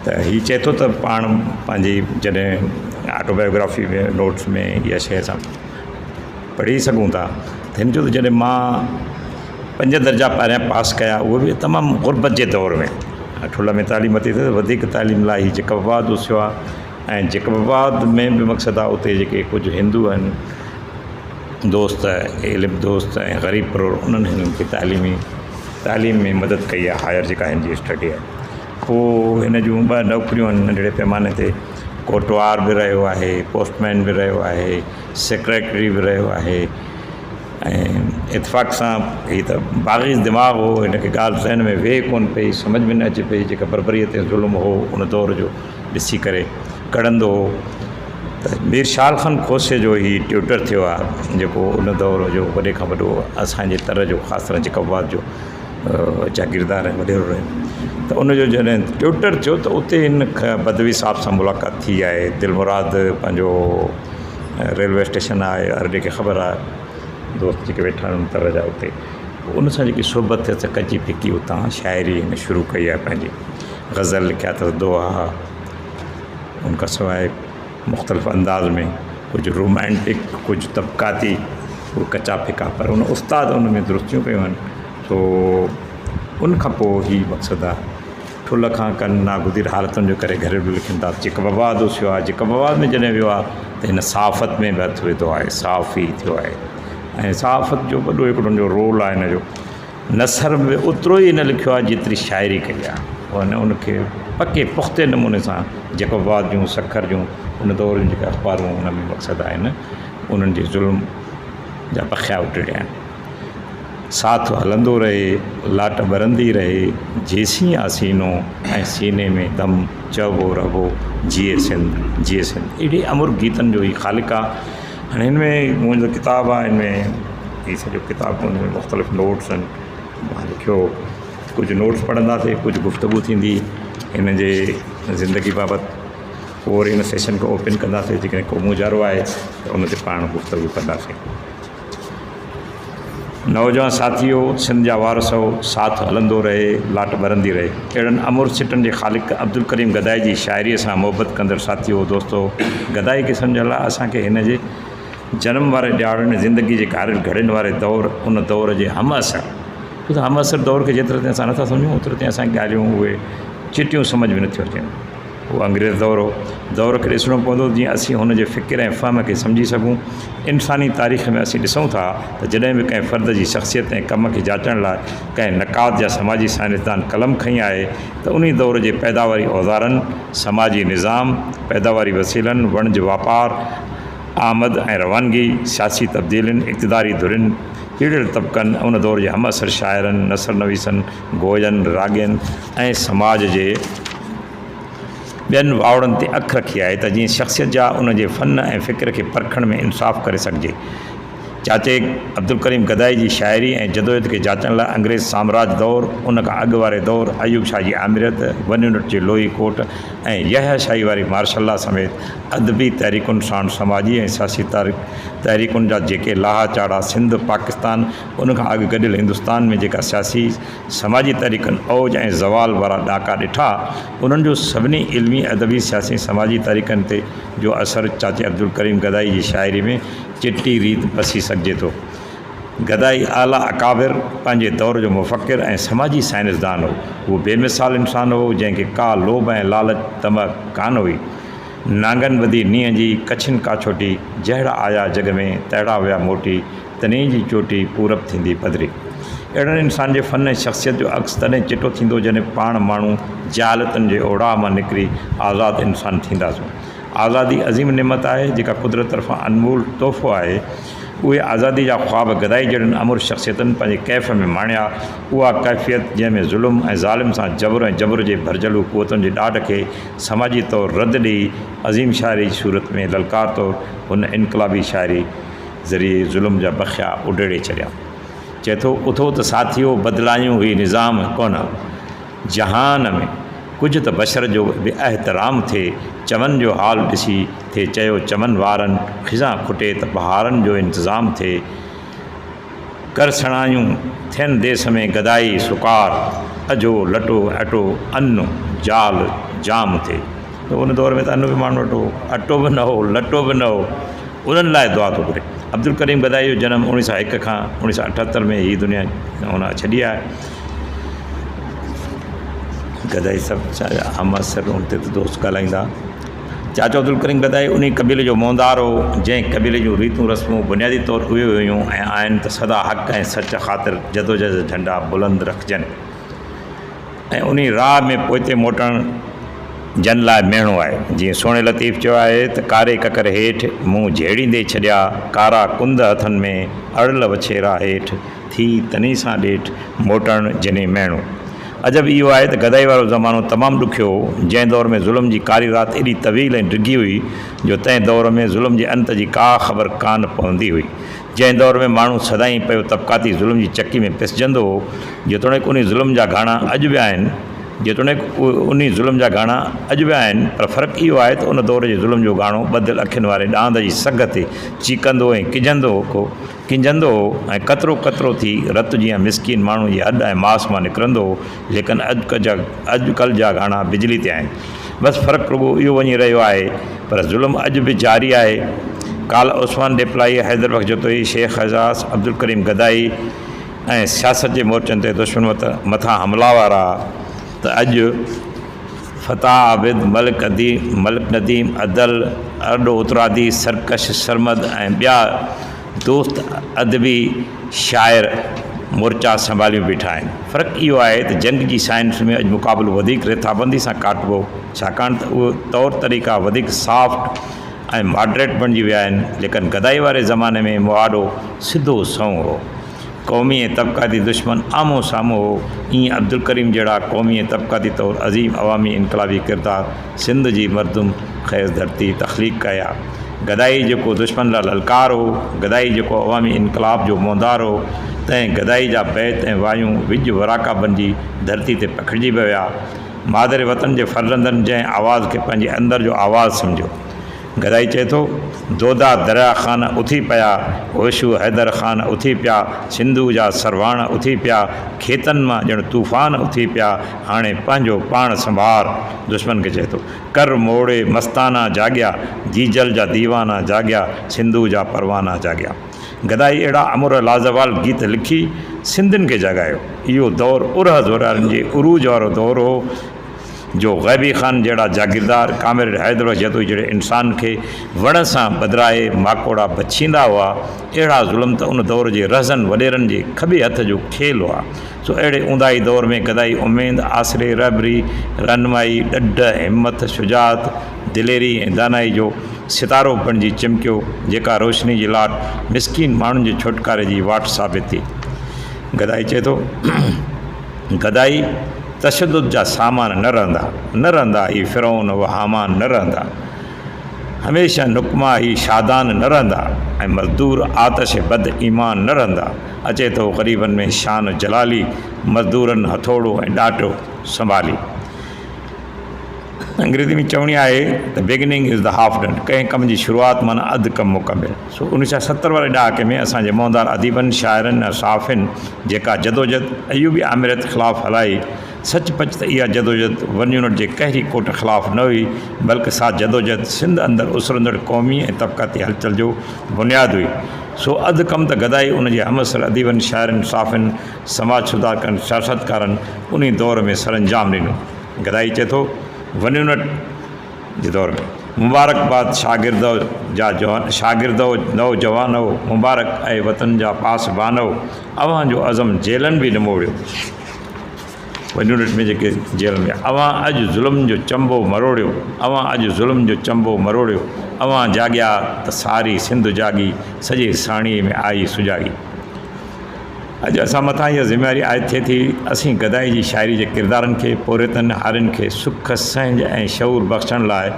त हीउ चए थो त पाण पंहिंजी जॾहिं ऑटोबायोग्राफी में नोट्स में इहा शइ असां पढ़ी सघूं था त हिन जो त जॾहिं मां 5 दर्जा पहिरियां पास कया, उहे बि तमामु ग़ुर्बत जे दौर में, ठुल में तालीम थी त वधीक तालीम लाइ हीउ जैकबाबाद उथियो आहे। ऐं जैकबाबाद में बि मक़सदु आहे उते जेके कुझु हिंदू आहिनि दोस्त, इल्मु दोस्त ऐं ग़रीब परोर, उन्हनि हिननि खे तालीम में मदद कई आहे, हायर जेका हिन जी स्टडी आहे। पोइ हिन जूं 2 नौकरियूं आहिनि नंढड़े पैमाने ते। कोटवार बि रहियो आहे, पोस्टमैन बि रहियो आहे, सेक्रेटरी बि रहियो आहे। ऐं इतफ़ाक़ सां हीअ त बाग़ीज़ दिमाग़ हो, हिन खे ॻाल्हि ज़हन में वेह कोन पई, सम्झ में न अचे पई। जेका बर्बरीअ ते ज़ुल्म हो उन दौर जो ॾिसी करे कढ़ंदो हो। त मीर शाल ख़ान खोसे जो ही ट्यूटर थियो आहे, जेको उन दौर जो वॾे खां वॾो असांजे तर जो ख़ासि तरह जैकबाबाद जो जागीरदार ऐं वॾेरो रहियो। त उनजो जॾहिं ट्यूटर थियो त उते हिन बदवी साहब सां मुलाक़ात थी आहे। दिलमुराद पंहिंजो रेलवे स्टेशन आहे, अरडे खे ख़बर आहे, दोस्त जेके वेठा आहिनि तर जा उते, उन सां जेकी सोबत थियसि कची फिकी, उतां शाइरी हिन शुरू कई आहे पंहिंजी। गज़ल लिखिया अथसि, दोहा, उनखां सवाइ मुख़्तलिफ़ अंदाज़ में कुझु रोमांटिक, कुझु तबक़ाती, उहे कचा फिका, पर उन उस्ताद उन में दुरुस्तियूं कयूं आहिनि। सो उनखां पोइ ई मक़सदु आहे ठुल खां कनि नागुज़िर हालतुनि जो करे घरेलू लिखनि था। जैकबाबाद उथियो आहे। जैकबाबाद में जॾहिं वियो आहे त हिन सहाफ़त में बि हथु विधो आहे, सहाफ़ी थियो आहे। ऐं सहाफ़त जो वॾो हिकिड़ो जो रोल आहे हिन जो। नसर में ओतिरो ई न लिखियो आहे जेतिरी शाइरी कई आहे। उन उनखे पके पुख़्ते नमूने सां जैकबाबाद जूं, सखर जूं, उन दौर जूं जेके अख़बारूं उन में मक़सदु आहिनि, उन्हनि जे ज़ुल्म जा बखिया उटड़िया आहिनि। साथ हलंदो रहे, लाट ॿरंदी रहे, जेसीं आसीनो ऐं सीने में दम, चवो रहो जिए सिंध, जिए सिंध। अहिड़े अमुर गीतनि जो ई ख़ालिक़ आहे। हाणे हिन में मुंहिंजो किताबु आहे, हिन में हीअ सॼो किताबु हुन में मुख़्तलिफ़ नोट्स आहिनि। मां लिखियो, कुझु नोट्स पढ़ंदासीं, कुझु गुफ़्तगू थींदी हिन जे ज़िंदगी बाबति। और हिन सेशन खे ओपन कंदासीं, जेकॾहिं को मुजारो आहे त उन ते पाण गुफ़्तगू कंदासीं। नौजवान साथियो, सिंध जा वारसो, साथ हलंदो रहे, लाट ॿरंदी रहे। अहिड़नि अमुर सिटनि जे ख़ालिक़ अब्दुल करीम गदाई जी शाइरीअ सां मोहबत कंदड़ साथियो, दोस्तो, गदाई क़िस्म जे लाइ असांखे हिन जे जनम वारे ॾियारनि, ज़िंदगी जे घड़ियुनि वारे दौर, उन दौर जे हम असर, छो त हम असर दौर खे जेतिरे ते असां नथा सम्झूं, ओतिरे ते असांखे ॻाल्हियूं उहे चिटियूं सम्झ में नथियूं अचनि। उहो अंग्रेज़ दौर खे ॾिसणो पवंदो, जीअं असीं हुनजे फ़िक्र ऐं फ़हम खे सम्झी सघूं। इंसानी तारीख़ में असीं ॾिसूं था त जॾहिं बि कंहिं फ़र्द जी शख़्सियत ऐं कम खे जाचण लाइ कंहिं नक़ाद या समाजी साइंसदान कलम खईं आहे त उन दौर जे पैदावारी औज़ारनि, समाजी निज़ाम, पैदावारी वसीलनि, वणज वापार, आमद ऐं रवानगी, सियासी तब्दीलियुनि, इक़्तिदारी धुरियुनि, हीड़े तबक़नि, उन दौर जे हम असर शाइरनि, नसर नवीसनि, गोयनि, राॻियनि ऐं समाज जे ॿियनि वावड़नि ते अखि रखी आहे त जीअं शख़्सियत जा उन जे फ़न ऐं फ़िक्र खे परखण में इंसाफ़ करे सघिजे। चाचे अब्दुल करीम गदाई जी शाइरी ऐं जदोजहद खे जाचण लाइ अंग्रेज़ साम्राज दौर, उन खां अॻु वारे दौर, अयूब शाह जी आमिरत, वन यूनिट जे लोही कोट ऐं यहया शाही वारी मार्शल लॉ समेत अदबी तहरीकुनि सां समाजी ऐं सियासी तहरीकुनि जा जेके लाहा चाढ़ा सिंध, पाकिस्तान, उन खां अॻु गॾियल हिंदुस्तान में जेका सियासी समाजी तहरीकुनि औज ऐं ज़वाल वारा ॾाका ॾिठा, उन्हनि जो सभिनी इल्मी, अदबी, सियासी, समाजी तहरीकनि ते जो असरु चाचे अब्दुल करीम गदाई जी शाइरी में चिटी रीत पसी सघिजे थो। गदाई आला अकाबिर, पंहिंजे दौर जो मुफ़क्किर ऐं समाजी साइंसदान हो। उहो बेमिसाल इंसानु हो, जंहिंखे का लोभ ऐं लालच तम कान हुई। नांगन वधी नींहं जी, कछिन काछोटी, जहिड़ा आया जग में तहिड़ा विया मोटी, तनी जी चोटी पूरब थींदी पधरी। अहिड़नि इंसान जे फ़न ऐं शख़्सियत जो अक्स तॾहिं चिटो थींदो जॾहिं पाण माण्हू जहालतुनि जे ओड़ा मां निकिरी आज़ादु इंसान थींदासूं। आज़ादी अज़ीम नेमत आहे, जेका कुदरत तरफ़ां अनमोल तोहफ़ो आहे। उहे आज़ादी जा ख़्वाब गदाई जहिड़नि अमुर शख़्सियतुनि पंहिंजे कैफ़ में माणिया। उहा कैफ़ियत जंहिंमें ज़ुल्म ऐं ज़ालिम सां जबर ऐं जबर जे भरजलू क़ुवतुनि जे ॾाढ खे समाजी तौरु रद्द ॾेई अज़ीम शाइरी जी सूरत में ललकार तौरु हुन इनक़लाबी शाइरी ज़रिए ज़ुल्म जा बखिया उडेड़े छॾिया। चए थो उथो त साथियो बदिलायूं ही निज़ाम कोन जहान में कुझु त बशर जो बि एहतराम थिए चमन जो हाल ॾिसी थिए चयो चमन वारनि खिज़ा खुटे त बहारनि जो इंतज़ाम थिए कर सणायूं थियनि देस में गदाई सुकार अजो लटो अटो अन्न जाल जाम थिए त उन दौर में त अन्न बि माण्हू वटो अटो बि न हो लटो बि न हो उन्हनि लाइ दुआ थो घुरे। अब्दुल करीम गदाई जो जनम 1901 खां 1978 में ही दुनिया हुन छॾी आहे। गदाई सभु अहमद सर उन ते दोस्त ॻाल्हाईंदा। चाचो अब्दुल करीम गदाई उन कबीले जो मोहनदार हो जंहिं कबीले जूं रीतूं रस्मूं बुनियादी तौरु उहे हुयूं ऐं आहिनि त सदा हक़ ऐं सच ख़ातिर जदोजहद झंडा बुलंद रखजनि ऐं उन राह में पोइते मोटण जन लाइ मेणो आहे। जीअं सोणे लतीफ़ चयो आहे त कारे ककर हेठि मूं झेड़ींदे छॾिया कारा कुंद हथनि में अड़ल वछेरा हेठि थी तनी सां ॾेठि मोटण जने मेणो। अजब इहो आहे त गदाई वारो ज़मानो तमामु ॾुखियो हो जंहिं दौर में ज़ुल्म जी कारी राति एॾी तवील ऐं डिघी हुई जो तंहिं दौर में ज़ुल्म जे अंत जी का ख़बर कान पवंदी हुई। जंहिं दौर में माण्हू सदाईं पियो तबक़ाती ज़ुल्म जी चकी में पिसजंदो हो जेतोणीकि उन ज़ुल्म जा घाणा अॼु बि आहिनि पर फ़र्क़ु इहो आहे त उन दौर जे ज़ुल्म जो घाणो ॿधियल अखियुनि वारे ॾांद जी सघ ते चीकंदो ऐं किंजंदो हो ऐं कतरो कतरो थी रतु जीअं मिसकीन माण्हू जी हॾ ऐं मांस मां निकिरंदो हो। लेकिन अॼुकल्ह जा घाणा बिजली ते आहिनि। बसि फ़र्क़ु रुॻो इहो वञी रहियो आहे पर ज़ुल्म अॼु बि जारी आहे। काल उस्मान डेपलाई हैदर बख़्श जतोई शेख एज़ाज़ अब्दुल करीम गदाई ऐं सियासत जे मोर्चनि ते दुश्मन मथां हमलावर आहे त अॼु फ़ताह आबिद मलिक नदीम अदल अरडो उतरादी सरकश सरमद ऐं ॿिया दोस्त अदबी शाइर मोर्चा संभालियूं बीठा आहिनि। फ़र्क़ु इहो आहे त जंग जी साइंस में अॼु मुक़ाबिलो वधीक रेथाबंदी सां काटिबो छाकाणि त उहे तौर तरीक़ा वधीक सॉफ्ट ऐं मॉडरेट बणिजी विया आहिनि। लेकिन गदाई वारे ज़माने में मुआडो सिधो संओं हो। क़ौमी ऐं तबक़ाती दुश्मन आम्हूं साम्हूं हो। ईअं अब्दुल करीम जहिड़ा क़ौमी ऐं तबक़ाती तौरु अज़ीम अवामी इनकलाबी किरदार सिंध जी मर्दुम ख़ैज़ धरती तख़लीक़ कया। गदाई जेको दुश्मन लाइ ललकार हो, गदाई जेको अवामी इनकलाब जो मोहनदार हो, तंहिं गदाई जा बैत ऐं वायूं विज वराका बणिजी धरती ते पखिड़िजी पिया विया। मादर वतन जे फर्ज़ंदनि जंहिं आवाज़ खे पंहिंजे अंदर जो आवाज़ सम्झो। गदाई चए थो दोदा दरिया ख़ान उथी पिया होशू हैदर ख़ान उथी पिया सिंधू जा सरवाण उथी पिया खेतनि मां ॼण तूफ़ान उथी पिया हाणे पंहिंजो पाण संभार। दुश्मन खे चए थो कर मोड़े मस्ताना जाॻिया जीजल जा दीवाना जाॻिया सिंधू जा परवाना जाॻिया। गदाई अहिड़ा अमुर लाज़वाल गीत लिखी सिंधियुनि खे जॻायो। इहो दौरु उरह ज़ोरारनि जे उरूज वारो दौरु हो जो ग़ैबी ख़ान जहिड़ा जागीरदार कामिर हैदर बख़्श जतोई जहिड़े इंसान खे वण सां बदिराए माकोड़ा बछींदा हुआ। अहिड़ा ज़ुल्म त उन दौर जे रहज़न वॾेरनि जे खॿे हथ जो खेल हुआ। सो अहिड़े ऊंदाही दौर में गदाई उमेद आसिरे रहबरी रहनुमाई ॾढ हिमत शुजात दिलेरी ऐं दानाई जो सितारो बणिजी चिमकियो जेका रोशनी जी लाट मिसकीन माण्हुनि जे छुटकारे जी वाट साबित थी। गदाई चए थो गदाई तशद्दुद जा सामान न रहंदा ही फ़िरौन व हामान न रहंदा हमेशह नुकमा ही शादान न रहंदा ऐं मज़दूर आतश बद ईमान न रहंदा। अचे थो ग़रीबनि में शान जलाली मज़दूरनि हथोड़ो ऐं ॾाटो संभाली। अंग्रेज़ी में चवणी आहे त beginning is the half done. कंहिं कम जी शुरूआति माना अधु कमु मुकमिल। सो 1970 वारे ॾहाके में असांजे मोहनदार अदीबनि शाइरनि ऐं साफ़िन जेका जदोजहद अयूबी आमिरत ख़िलाफ़ु हलाई सचपच त इहा जदोजहद वन यूनिट जे कहिड़ी कोट ख़िलाफ़ु न हुई बल्कि सा जदोजहद सिंध अंदरि उसरंदड़ क़ौमी ऐं तबक़ाती हलचल जो बुनियादु हुई। सो अधु कमु त गदाई उन जे हमसर अदीबनि शाइरनि साफ़िन समाज सुधारकनि सियासतकारनि उन दौर में सरअंजाम ॾिनो। गदाई चए थो वन यूनिट जे दौर में मुबारकबाद शागिर्दो नौजवानो मुबारक ऐं वतन जा पासबानो अव्हां जो अज़म जेलनि बि न मोड़ियो। वन यूनिट में जेके जेल में अव्हां अॼु ज़ुल्म जो चंबो मरोड़ियो अव्हां जाॻिया त सारी सिंध जाॻी सॼे साणीअ में आई सुजाॻी। अॼु असां मथां इहा ज़िमेवारी आयत थिए थी असीं गदाई जी शाइरी जे किरदारनि खे पोरितनि हारियुनि खे सुख सहंज ऐं शऊर बख़्शण लाइ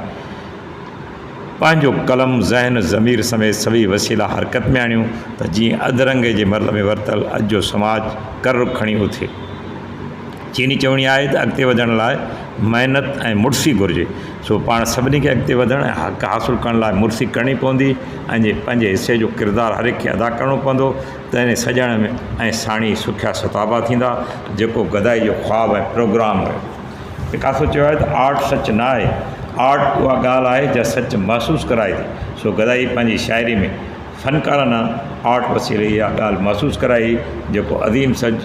पंहिंजो कलम ज़हन ज़मीर समेत सभी वसीला हरकत में आणियूं त जीअं अधरंगे जे मरल में वरतल अॼु जो समाज कर खणी उथे। चीनी चवणी आहे त अॻिते वधण लाइ महिनत ऐं मुड़सी घुरिजे। सो पाण सभिनी खे अॻिते वधण ऐं हक़ हासिलु करण लाइ मुड़सी करणी पवंदी ऐं जे पंहिंजे हिसे जो किरदारु हर हिक खे अदा करिणो पवंदो त इन सॼण में ऐं साणी सुखिया सताबा थींदा जेको गदाई जो ख़्वाबु ऐं प्रोग्राम हुयो। पिकासो चयो आहे त आर्ट सच न आहे, आर्ट उहा ॻाल्हि आहे जा सच महसूसु कराए थी। सो गदाई पंहिंजी शाइरी में फ़नकाराना आर्ट वसीले इहा ॻाल्हि महसूसु कराई जेको अदीम सच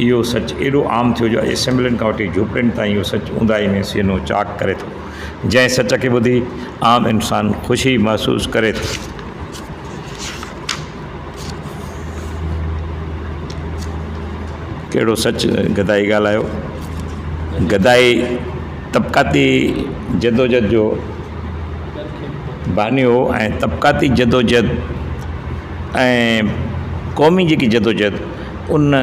इहो सच एॾो आम थियो जो असेंबलियुनि खां वठी झूपड़ियुनि ताईं इहो सच ऊंदाई में सीनो चाक करे थो। जंहिं सच खे ॿुधी आम इंसान ख़ुशी महसूसु करे थो। कहिड़ो सच गदाई ॻाल्हायो। गदाई तबक़ाती जदोजहद जो बानी हो ऐं तबक़ाती जदोजहद ऐं क़ौमी जेकी जदोजहद उन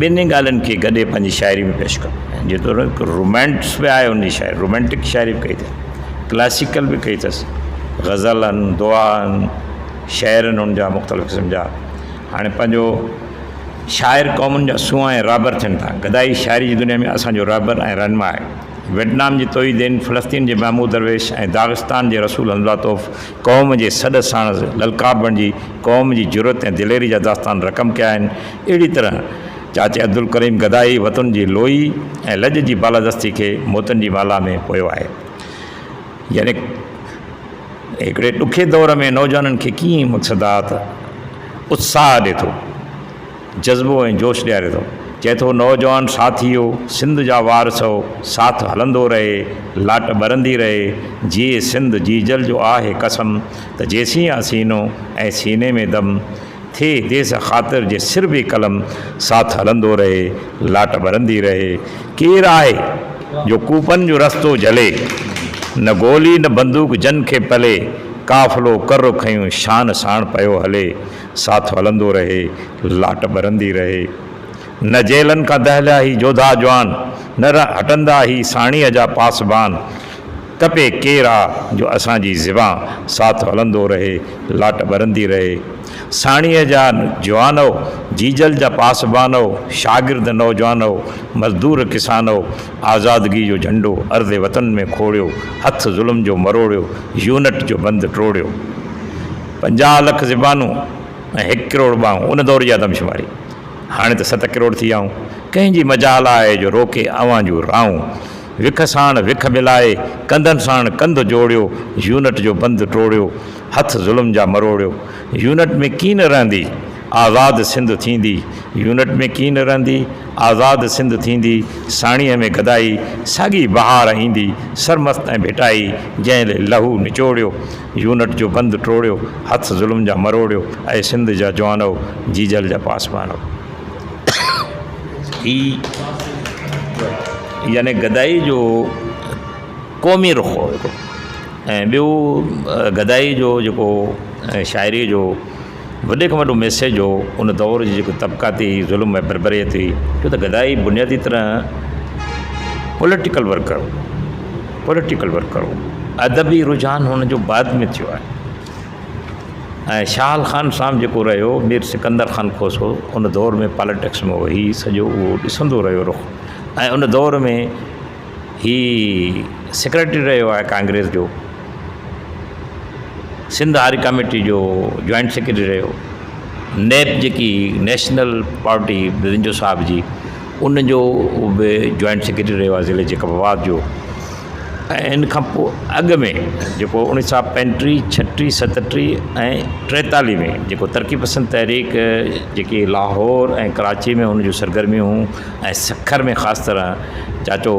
ॿिन्ही ॻाल्हियुनि खे गॾे पंहिंजी शाइरी में पेश कयो। जेतोणीकि रोमांटिक्स बि आहे उन जी शाइरी, रोमांटिक शाइरी बि कई अथसि, क्लासिकल बि कई अथसि, ग़ज़लनि दुआनि शाइरनि उन जा मुख़्तलिफ़ क़िस्म जा। हाणे पंहिंजो शाइर क़ौमुनि जा सूंह ऐं राबर थियनि था। गदाई शाइरी जी दुनिया में असांजो राबर ऐं रहनुमा आहे। वियतनाम जी तोईदीन, फ़लस्तीन जे महमूद दरवेश ऐं दाग़िस्तान जे रसूल हमला तोफ़ क़ौम जे सॾ साण ललकार बणिजी क़ौम जी ज़रूरत ऐं दिलेरी जा दास्तान रक़म कया आहिनि। अहिड़ी तरह चाचे अब्दुल करीम गदाई वतन जी लोई ऐं लॼ जी बालादस्ती खे मोतनि जी माला में पोयो आहे। यानी हिकिड़े ॾुखे दौर में नौजवाननि खे कीअं मक़सदात उत्साह ॾिए थो, जज़्बो ऐं जोश ॾियारे थो। चए थो नौजवान साथी हो, सिंध जा वारस हो, साथ हलंदो रहे, लाट ॿरंदी रहे, जिए सिंध जी जल जो आहे कसम त जेसीं हसीनो ऐं सीने में दम थे देस ख़ातिर जे सिर बि कलम साथ हलंदो रहे, लाट ॿरंदी रहे। केरु आहे जो कूपन जो रस्तो जले, न गोली न बंदूक जन खे पले, काफ़िलो कर खयूं शान साण पियो हले, साथ हलंदो रहे, लाट ॿरंदी रहे। न जेलनि खां दहलिया ही जोधा जवान, न हटंदा ही साणीअ जा पासबान, कपे केरु आहे जो असांजी ज़िबां साथ हलंदो रहे, लाट ॿरंदी रहे। साणीअ जा जवानो, जीजल जा पासबानो, शागिर्द नौजवानो, मज़दूर किसानो, आज़ादगी जो झंडो अर्ज़े वतन में खोड़ियो, हथ ज़ुल्म जो मरोड़ियो, यूनिट जो बंदि टोड़ियो। 50 लख ज़बानूं ऐं 1 करोड़ ॿाहूं उन दौर जी आदमशुमारी। हाणे त 7 करोड़ थी विया आहियूं। कंहिंजी मजाल आहे जो रोके अवां जूं राहूं, विख साण विख मिलाए, कंधनि साण कंध जोड़ियो, यूनिट जो बंदि टोड़ियो, हथ ज़ुल्म जा मरोड़ियो। यूनिट में कीन रहंदी आज़ाद सिंध थींदी, यूनिट में कीन रहंदी आज़ाद सिंध थींदी। साणीअ में गदाई साॻी बहार ईंदी, सरमस्त ऐं भिटाई जंहिं लहू निचोड़ियो, यूनिट जो बंदि टोड़ियो, हथ ज़ुल्म जा मरोड़ियो, ऐं सिंध जा जवानो, जीजल जा पासबानो। ही यानी गदाई जो क़ौमी रुख़ हो हिकिड़ो। ऐं ॿियो गदाई जो जेको शाइरी जो वॾे खां वॾो मैसेज हो उन दौर जी जेको तबक़ाती ज़ुल्म ऐं बरबरीअ थी, छो त गदाई बुनियादी तरह पॉलिटिकल वर्कर हो। अदबी रुझान हुन जो बाद में थियो आहे। ऐं शाह ख़ान साहब जेको रहियो, मीर सिकंदर ख़ान खोस हो, उन दौर में पॉलिटिक्स में ही सॼो उहो ॾिसंदो रहियो रुख़। ऐं उन दौर में ही सेक्रेटरी रहियो आहे कांग्रेस जो, सिंध आरी कमेटी जो जॉइंट सेक्रेटरी रहियो, नेप जेकी नेशनल पार्टी रिंजो साहब जी उन जो बि जॉइंट सेक्रेटरी रहियो आहे ज़िले जे कबाबाद जो। ऐं इन खां पोइ अॻु में जेको 1935, 36, 37 ऐं 43 में जेको तरक़ी पसंद तहरीक जेकी लाहौर ऐं कराची में हुन जूं सरगर्मियूं हुयूं, ऐं सखर में ख़ासि तरह चाचो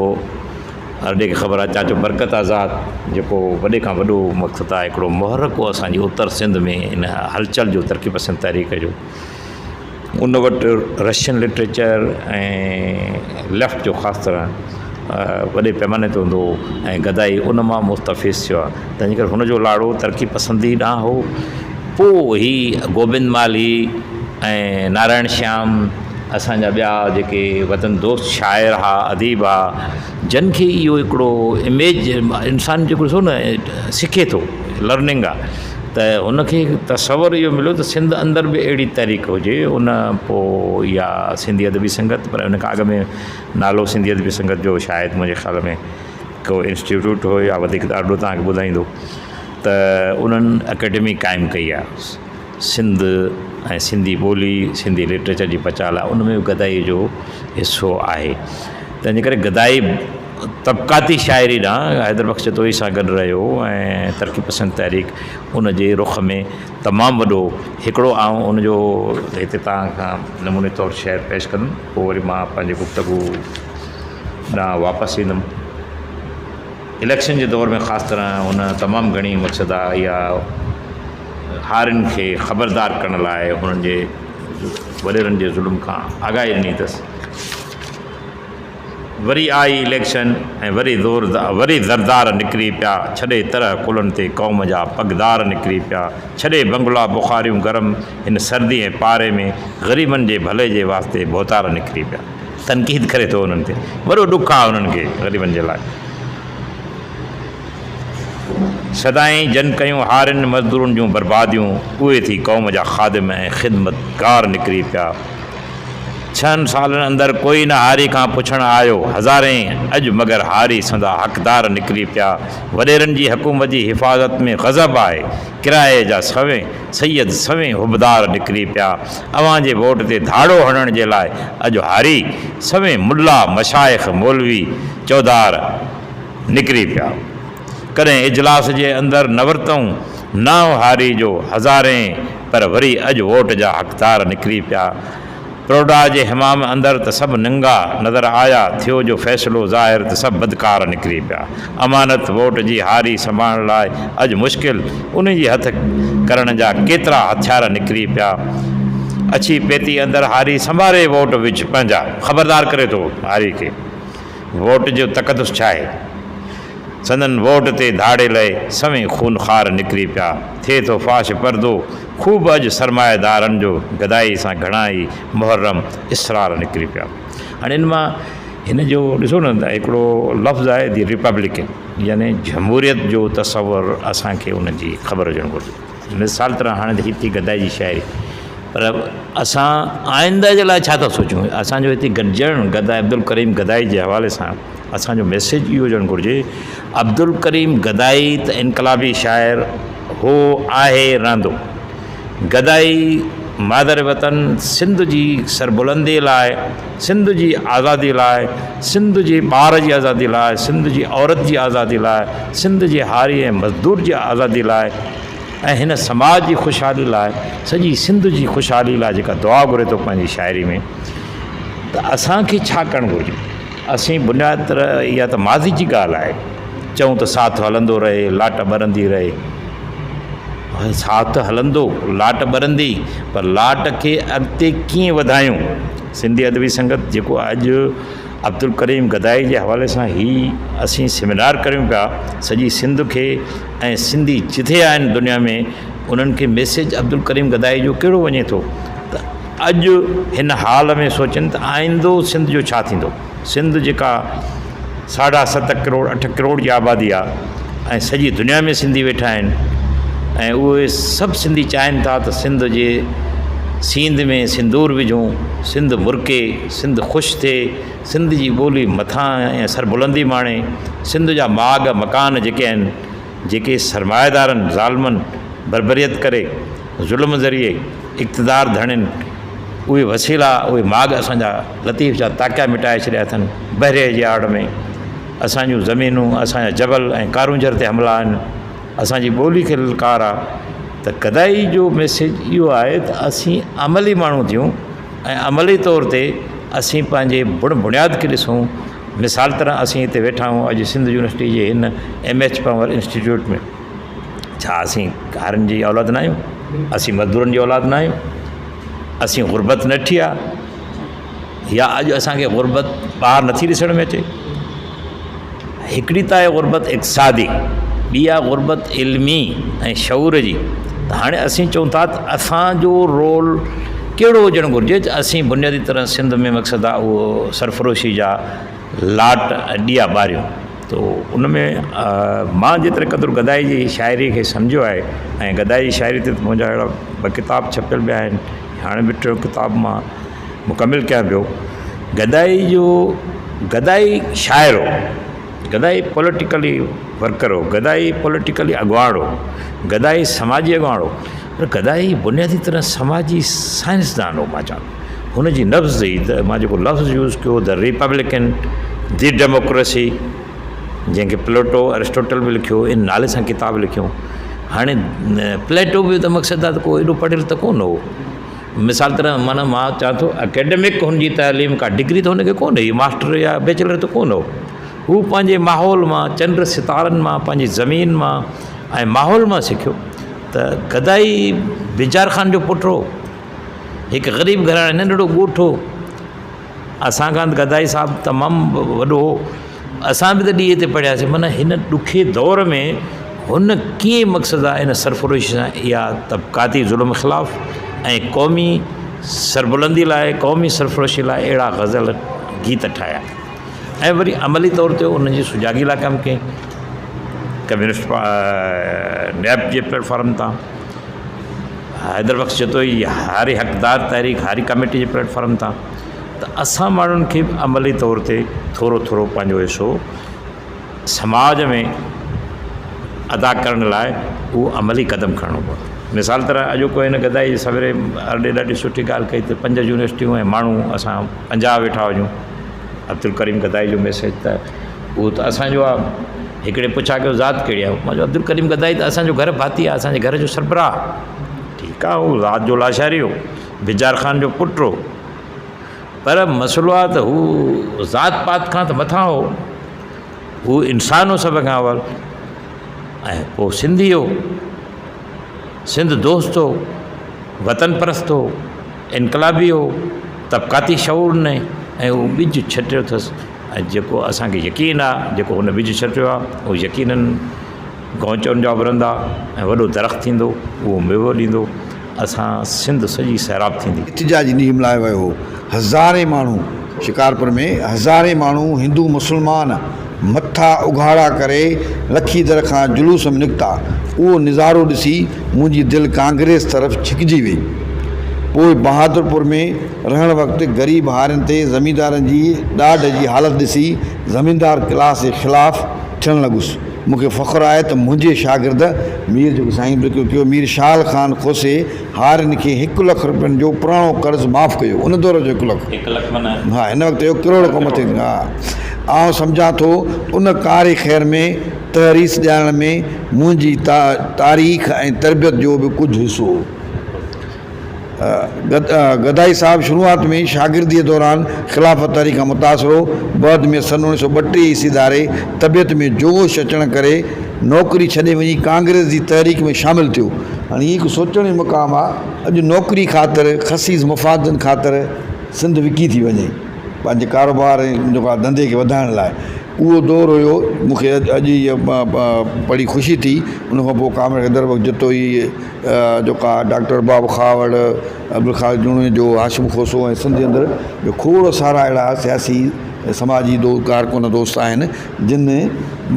हर खे ख़बर आहे चाचो बरकत आज़ाद जेको वॾे खां वॾो मक़सदु आहे हिकिड़ो मुहर्रिक हो असांजी उत्तर सिंध में इन हलचल जो तरक़ी पसंद तहरीक जो। उन वटि रशियन लिटरेचर ऐं लेफ्ट जो ख़ासि तरह वॾे पैमाने ते हूंदो हो ऐं गदाई उन मां मुस्तफ़िज़ थियो आहे। तंहिंजे करे हुनजो लाड़ो तरक़ी पसंदी ॾांहुं हो। पोइ ही गोबिंद माली ऐं नारायण श्याम असांजा ॿिया जेके वतन दोस्त शाइर हा, अदीब हा, जन खे इहो हिकिड़ो इमेज इंसान जेको ॾिसो न सिखे थो, लर्निंग आहे त हुनखे तसवर इहो मिलियो त सिंध अंदरि बि अहिड़ी तहरीक हुजे। उन पोइ इहा सिंधी अदबी संगत, पर उन खां अॻु में नालो सिंधी अदबी संगत जो शायदि मुंहिंजे ख़्याल में को इंस्टीट्यूट हो या वधीक ॾाढो तव्हांखे ॿुधाईंदो, त उन्हनि अकेडमी क़ाइमु कई आहे सिंध ऐं सिंधी ॿोली सिंधी लिटरेचर जी पचाल आहे, उन में बि गदाई जो हिसो आहे। तंहिंजे करे गदाई तबक़ाती शाइरी ॾांहुं हैदर बख़्श जतोई सां गॾु रहियो ऐं तरक़ी पसंद तहरीक उन जे रुख में तमामु वॾो हिकिड़ो आऊं उनजो हिते तव्हां खां नमूने तौरु शेयर पेश कंदुमि, पोइ वरी मां पंहिंजे गुफ़्तगू ॾांहुं वापसि ईंदुमि। इलेक्शन जे दौर में ख़ासि तरह उन तमामु घणी मक़सदा इहा हारियुनि खे ख़बरदार करण लाइ हुननि जे वॾेरनि जे ज़ुल्म खां आगाही ॾिनी अथसि। वरी आई इलेक्शन ऐं वरी ज़रदार निकिरी पिया, छॾे तरह कुलनि ते क़ौम जा पगदार निकिरी पिया, छॾे बंगला बुखारियूं गरम हिन सर्दी ऐं पारे में ग़रीबनि जे भले जे वास्ते बोतार निकिरी पिया। तनक़ीद करे थो उन्हनि ते, वॾो ॾुखु आहे उन्हनि खे ग़रीबनि जे लाइ। सदाईं जन कयूं हारियुनि मज़दूरनि जूं बर्बादियूं, उहे थी क़ौम जा ख़ादिम ऐं ख़िदमतगार निकिरी पिया। 6 सालनि अंदरि कोई न हारी खां पुछणु आयो, हज़ारें अॼु मगर हारी संदा हक़दार निकिरी पिया। वॾेरनि जी हुकूमत जी हिफ़ाज़त में ग़ज़ब आहे, किराए जा सैयद सवें हुबदार निकिरी पिया। अवां जे वोट ते धाड़ो हणण जे लाइ अॼु हारी सवें मुल्ला मशाइख़ मौलवी चौधार निकिरी पिया। कॾहिं इजलास जे अंदरि न वरितऊं नाव हारी जो हज़ारें, पर वरी अॼु वोट जा हक़दार निकिरी पिया। प्रोडा जे हमाम अंदरि त सभु नंगा नज़र आया, थियो जो फ़ैसिलो ज़ाहिर त सभु बदकार निकिरी पिया। अमानत वोट जी हारी संभालण लाइ अॼु मुश्किल उन जी हथ करण जा केतिरा हथियार निकिरी पिया। अची पेती अंदरि हारी संभाले वोट विझ पंहिंजा, ख़बरदार करे थो हारी खे वोट जो तक़दुस छा आहे। संदन वोट ते धाड़े लहे सवें खूनखार निकिरी पिया। थिए थो फाश परदो ख़ूब अॼु सरमाएदारनि जो गदाई सां घणाई मुहर्रम इसरार निकिरी पिया। हाणे इन मां हिन जो ॾिसो न, हिकिड़ो लफ़्ज़ आहे दी रिपब्लिकन, यानी जमहूरियत जो तसवुरु असांखे उन जी ख़बर हुजणु घुरिजे। मिसाल तरह हाणे थी गदाई जी शाइरी, पर असां आइंदा जे लाइ छा था सोचूं। असांजो हिते गॾिजणु गदाई अब्दुल करीम गदाई जे हवाले सां असांजो मैसेज इहो हुजणु घुरिजे। अब्दुल करीम गदाई त इनकलाबी शाइर हो आहे रहंदो। गदाई मादर वतन सिंध जी सरबुलंदी लाइ, सिंध जी आज़ादी लाइ, सिंध जे ॿार जी आज़ादी लाइ, सिंध जी औरत जी आज़ादी लाइ, सिंध जे हारी ऐं मज़दूर जी आज़ादी लाइ ऐं हिन समाज जी ख़ुशहाली लाइ, सॼी सिंध जी ख़ुशहाली लाइ जेका दुआ घुरे थो पंहिंजी शाइरी में, त असांखे छा करणु घुरिजे। असीं बुनियाद तरह इहा त माज़ी जी ॻाल्हि आहे, चऊं त साथ हलंदो रहे लाट ॿरंदी रहे, साथ हलंदो लाट ॿरंदी, पर लाट खे अॻिते कीअं वधायूं। सिंधी अदबी संगत जेको अॼु अब्दुल करीम गदाई जे हवाले सां ही असीं सेमिनार करियूं पिया सॼी सिंध खे ऐं सिंधी जिथे आहिनि दुनिया में उन्हनि खे मैसेज अब्दुल करीम गदाई जो कहिड़ो वञे थो, त अॼु हिन हाल में सोचनि त आईंदो सिंध जो छा थींदो। सिंध जेका 7.5 करोड़ 8 करोड़ जी आबादी आहे ऐं सॼी दुनिया में सिंधी वेठा आहिनि ऐं उहे सभु सिंधी चाहिनि था त सिंध जे सींध में सिंदूर विझूं, सिंध मुर्के, सिंध ख़ुशि थिए, सिंध जी ॿोली मथां ऐं सरबुलंदी माणे, सिंध जा माग मकान जेके आहिनि, जेके सरमाएदारनि ज़ालमनि बरबरियत करे ज़ुल्म ज़रिए इक़्तिदार धणनि, उहे वसीला उहे माग असांजा लतीफ़ जा ताक़िया मिटाए छॾिया अथनि। बहरे जी आड़ में असांजूं ज़मीनूं, असांजा जबल ऐं कारूंजर ते हमला आहिनि, असांजी ॿोली खे ललकार आहे। त गदाई जो मैसेज इहो आहे त असीं अमली माण्हू थियूं ऐं अमली तौर ते असीं पंहिंजे बुनियाद खे ॾिसूं। मिसाल तरह असीं हिते वेठा आहियूं अॼु सिंध यूनिवर्सिटी जे हिन MH पवर इंस्टीट्यूट में, छा असीं हारियुनि जी औलाद न आहियूं? असीं मज़दूरनि जी औलाद न आहियूं? असीं गुरबत न ठी आहे या अॼु असांखे गुरबत ॿाहिरि नथी ॾिसण में अचे? हिकिड़ी त आहे गुरबत इक़्तिसादी, ॿी आहे गुरबत इल्मी ऐं शऊर जी। त हाणे असीं चऊं था त असांजो रोल कहिड़ो हुजणु घुरिजे। असीं बुनियादी तरह सिंध में मक़सदु आहे उहो सरफ़रोशी जा लाट ॾिया ॿारियूं, तो उनमें मां जेतिरे क़दुरु गदाई जी शाइरी खे सम्झो आहे ऐं गदाई जी शाइरी ते मुंहिंजा अहिड़ा ॿ किताब छपियल पिया आहिनि। हाणे बि टियों किताब मां मुकमिल कयां पियो। गदाई शाइर हो, गदाई पॉलिटिकली वर्कर हो, गदाई पॉलिटिकली अॻुवाण हो, गदाई समाजी अॻुवाण हो, पर गदाई बुनियादी तरह समाजी साइंसदान हो। मां चवां हुन जी लफ़्ज़ ई त मां जेको लफ़्ज़ यूज़ कयो द रिपब्लिकन, द डेमोक्रेसी, जंहिंखे प्लेटो एरिस्टोटल बि लिखियो, इन नाले सां किताब लिखियो। हाणे प्लेटो बि त मक़सदु आहे त को एॾो पढ़ियल त कोन हो। मिसाल तरह माना मां चवां थो एकेडमिक हुनजी तालीम का डिग्री त हुनखे कोन्हे, मास्टर या बैचलर त कोन हो। हू पंहिंजे माहौल मां, चंड सितारनि मां, पंहिंजी ज़मीन मां ऐं माहौल मां सिखियो। त गदाई बिजार ख़ान जो पुटु हो, हिकु ग़रीब घराणे नंढड़ो ॻोठ हो। असांखां गदाई साहिबु तमामु वॾो हो, असां बि त ॾींहं ते पढ़ियासीं। माना हिन ॾुखे दौर में हुन कीअं मक़सदु आहे इन सरफ़रोशी सां इहा तबक़ाती ज़ुल्म ख़िलाफ़ु ऐं क़ौमी सरबुलंदी लाइ, क़ौमी सरफ़रोशी लाइ अहिड़ा ग़ज़ल गीत ठाहिया ऐं वरी अमली तौर ते उन्हनि जी सुजागी लाइ कमु कयईं। कम्यूनिस्ट नैब जे प्लेटफॉर्म तां, हैदर बख़्श जतोई हारी हक़दार तहरीक, हारी कमेटी जे प्लेटफॉर्म तां, त असां माण्हुनि खे अमली तौर ते थोरो थोरो पंहिंजो हिसो समाज में अदा करण लाइ उहो अमली क़दम खणणो पवंदो। मिसाल तरह अॼोको हिन गदाई सवेरे अरॾे ॾाढी सुठी ॻाल्हि कई त 5 यूनिवर्सिटियूं ऐं माण्हू असां 50 वेठा हुजूं। अब्दुल करीम गदाई जो मैसेज त उहो त असांजो आहे। हिकिड़े पुछा कयो ज़ात कहिड़ी आहे? मां चयो अब्दुल करीम गदाई त असांजो घर भाती आहे, असांजे घर जो सरबराह। ठीकु आहे, उहो ज़ात जो लाशारी हो, बिजार ख़ान जो पुटु हो, पर मसइलो आहे त हू ज़ात पात खां त मथां हो, हू इंसान हो सभ खां अवल। ऐं पोइ सिंधी हो, सिंध दोस्त हो, वतन परस्त हो, इनकलाबी हो, तबक़ाती शऊर न, ऐं उहो ॿिज छटियो अथसि। ऐं जेको असांखे यकीन आहे, जेको हुन ॿिज छटियो आहे उहो यकीननि गौचनि जा वरंदा ऐं वॾो दरख़्त थींदो, उहो मेवो ॾींदो। असां सिंध सॼी सैराब थींदी। इतिजाजी नीम लाइ वियो हो। हज़ारे माण्हू शिकारपुर में, हज़ारे माण्हू हिंदू मुस्लमान मथा उघाड़ा करे लखी दर खां जुलूस में निकिता। उहो नज़ारो ॾिसी मुंहिंजी दिलि कांग्रेस तरफ़ छिकिजी वई। पोइ बहादुरपुर में रहण वक़्तु ग़रीब हारियुनि ते ज़मींदारनि जी ॾाढ जी हालति ॾिसी ज़मींदार क्लास जे ख़िलाफ़ु थियणु लॻुसि। मूंखे फ़ख़्रु आहे त मुंहिंजे शागिर्द मीर जेको साईं कयो मीर शाल ख़ान खोसे हारियुनि खे 1 लख रुपयनि जो पुराणो कर्ज़ु माफ़ु कयो। उन दौर जो 1 लख माना हा, हिन वक़्तु इहो करोड़ खां मथे। हा, आउं सम्झां थो उन कार ख़ैर में तहरीस ॾियण में मुंहिंजी तारीख़ ऐं तरबियत जो बि कुझु हिसो हो। गदाई साहब शुरूआत में शागिर्दीअ दौरान ख़िलाफ़त तहरीक खां मुतासिर हो। बाद में सन 1932 ईस्वी धारे तबियत में जोश अचण करे नौकरी छॾे वञी कांग्रेस जी तहरीक में शामिलु थियो। हाणे हीअ हिकु सोचण जो मुक़ाम आहे, अॼु नौकरी ख़ातिर ख़सीस मुफ़ादनि ख़ातिर सिंध विकी थी वञे पंहिंजे कारोबार जेको आहे धंधे खे वधाइण लाइ। उहो दौरु हुयो। मूंखे अॼु इहा बड़ी ख़ुशी थी। उनखां पोइ कामिर हैदर बख़्श जतोई, जेका डॉक्टर बाब खावड़, अब्दुल ख़ालिद जूणे जो, हाशिम खोसो ऐं सिंध जे अंदरि जो खोड़ सारा अहिड़ा सियासी समाजी कारकुन दोस्त आहिनि जिन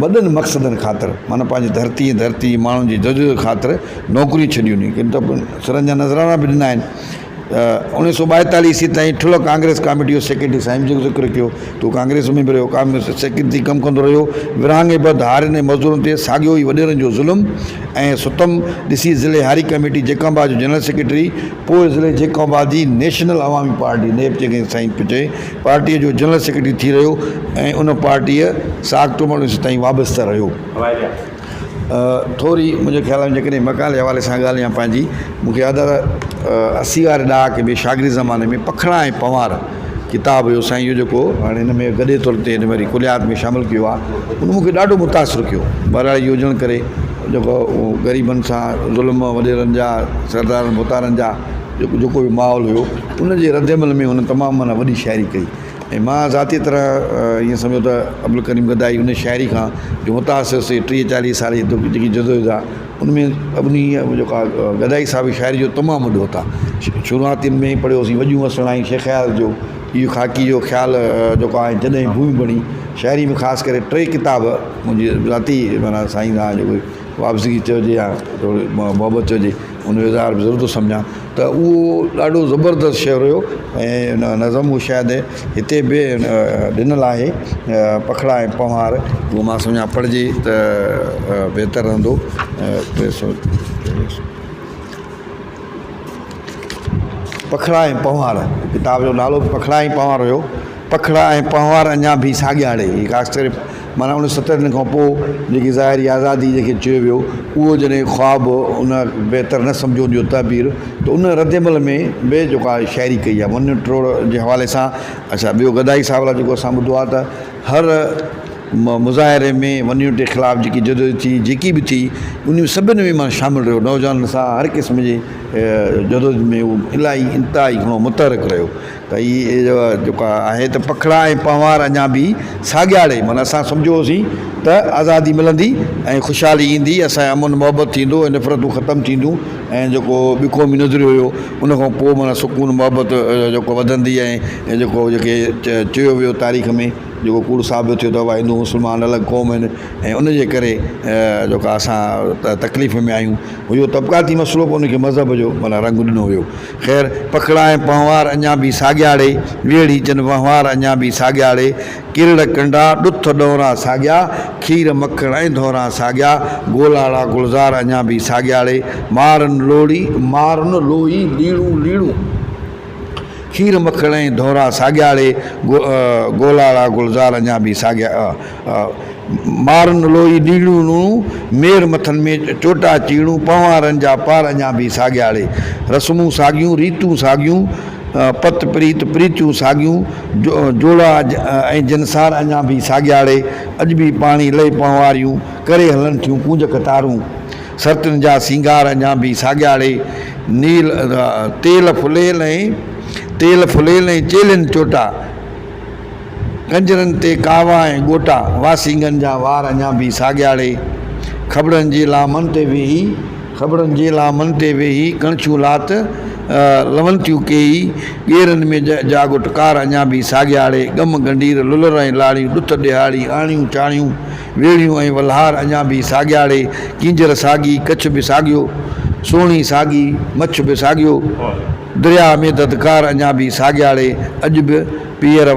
वॾनि मक़सदनि ख़ातिर माना पंहिंजी धरती माण्हुनि जी जदोजहद ख़ातिर नौकरियूं छॾियूं आहिनि। किन त सरनि जा नज़राना बि ॾिना आहिनि। 1942 ईस्वी ताईं ठुलो कांग्रेस कमेटी जो सेक्रेटरी साईं जेको ज़िक्र कयो तो कांग्रेस में बि रहियो, कांग्रेस सेक्रेटरी कमु कंदो रहियो। विरहाङे बद हारियुनि ऐं मज़दूरनि ते साॻियो ई वॾेरनि जो ज़ुल्म ऐं सुतम ॾिसी ज़िले हारी कमेटी जेकाबाद जो जनरल सेक्रेटरी, पोइ ज़िले जेकाबाद जी नेशनल अवामी पार्टी नेब जेके साईं पिचे पार्टीअ जो जनरल सेक्रेटरी थी रहियो ऐं उन पार्टीअ साॻ टुमड़ ताईं वाबस्ता रहियो। थोरी मुंहिंजे ख़्याल में जेकॾहिं मकान जे हवाले सां ॻाल्हि या पंहिंजी, मूंखे यादि आहे 80 वारे ॾहाके में शागिर्दी ज़माने में पखड़ा ऐं पवार किताब हुयो साईं, इहो जेको हाणे हिन में गॾे तौर ते हिन वरी कुलियात में शामिलु कयो आहे, उन मूंखे ॾाढो मुतासिर कयो। बहरहाल इहो हुजण करे जेको ग़रीबनि सां ज़ुल्म वॾेरनि जा सरदारनि मुतारनि जा जेको बि माहौल हुयो उनजे रद्दमल में हुन तमामु माना वॾी शाइरी कई। ऐं मां ज़ाती तरह ईअं सम्झो त अब्दुल करीम गदाई उन शाइरी खां जो मुतासिर 30-40 साल जी जेकी जदोजहद आहे उनमें अपनी जेका गदाई साहब जी शाइरी जो तमामु वॾो था। शुरूआतियुनि में पढ़ियोसीं वॾियूं असणाई शेख ख़्याल जो, इहो ख़ाकी जो ख़्यालु जेको आहे जॾहिं भूमि बणी शाइरी में ख़ासि करे 3 किताब मुंहिंजी ज़ाती माना साईं खां जेको वापसी चइजे या थोरी मोहबत चइजे उनजो इज़हार बि ज़रूरु थो सम्झां त उहो ॾाढो ज़बरदस्त शेर हुयो ऐं उन नज़म हू शायदि हिते बि ॾिनल आहे पखड़ा ऐं पंवार उहो मां सम्झां पढ़िजे त बहितर रहंदो। पखड़ा ऐं पंवार किताब जो नालो पखड़ा ऐं पंवार हुयो। पखड़ा ऐं पंवार अञा बि साॻियाड़े हीअ ख़ासि करे माना 1947 खां पोइ जेकी ज़ाहिरी आज़ादी जेके चयो वियो उहो जॾहिं ख्वाब उन बहितर न सम्झो उनजो तहबीर त उन रद्दमल में बि जेका शाइरी कई आहे वन ट्रोड़ जे हवाले सां। अच्छा ॿियो गदाई साहिब लाइ जेको असां ॿुधो आहे त हर मुज़ाहिरे में वञण जे ख़िलाफ़ जेकी जदोजहद थी जेकी बि थी उन सभिनी में मां शामिलु रहियो नौजवान सां हर क़िस्म जे जदोजहद में उहो इलाही इंतिहाई घणो मुतहरिक रहियो त इहे जेका आहे त पखड़ा ऐं पंवार अञा बि साॻियाड़े माना असां सम्झोसीं त आज़ादी मिलंदी ऐं ख़ुशहाली ईंदी असांजो अमन मोहबत थींदो ऐं नफ़रतूं ख़तमु थींदियूं ऐं जेको क़ौमी नज़रियो हुयो उनखां पोइ माना सुकून मोहबत जेको वधंदी ऐं जेको जेके चयो वियो तारीख़ में जेको कूड़ साबित थियो त हिंदू मुस्लमान अलॻि क़ौम आहिनि ऐं उनजे करे जेका असां तकलीफ़ में आहियूं हुयो तबक़ाती मसइलो पोइ उनखे मज़हब जो माना रंग ॾिनो हुयो। ख़ैर पखड़ा ऐं पंवार अञा बि साॻियाड़े वेड़ी जन वंवार अञा बि साॻियाड़े किरड़ कंडा ॾुथ ॾोरा साॻिया खीर मखण ऐं धोरा साॻिया गोलाड़ा गुलज़ार अञा बि साॻियाड़े मारन लोही लीड़ू लीड़ू खीर मखण ऐं धोरा साॻियाड़े गोलाड़ा गुलज़ार अञा बि साॻिया मारन लोही लीड़ू मेर मथन में चोटा चीड़ू पंवारनि जा पार अञा बि साॻियाड़े रस्मूं साॻियूं रीतूं साॻियूं पत प्रीत प्रीतियूं साॻियूं जोड़ा ऐं जनसार अञा बि साॻियाड़े अॼु बि पाणी लही पंवारियूं करे हलनि थियूं पूंज कतारूं सर्तनि जा सिंगार अञा बि साॻियाड़े नील तेल फुलेल ऐं चेलनि चोटा कंजरनि ते कावा ऐं ॻोटा वासिंगनि जा वार अञा बि साॻियाड़े ख़बरनि जे लामन ते वेही कणछूं लात लवंतियूं कई ॻेरनि में जागो टकार अञा बि साॻियाड़े गम गंडीर लुलर ऐं लाड़ियूं ॾुथ ॾिहाड़ी आणियूं चाणियूं वेड़ियूं ऐं वलहार अञा बि साॻियाड़े किंजर साॻी कच्छ बि साॻियो सोणी साॻी मछ बि साॻियो दरिया में ददकार अञा बि साॻियाड़े अॼु बि पेर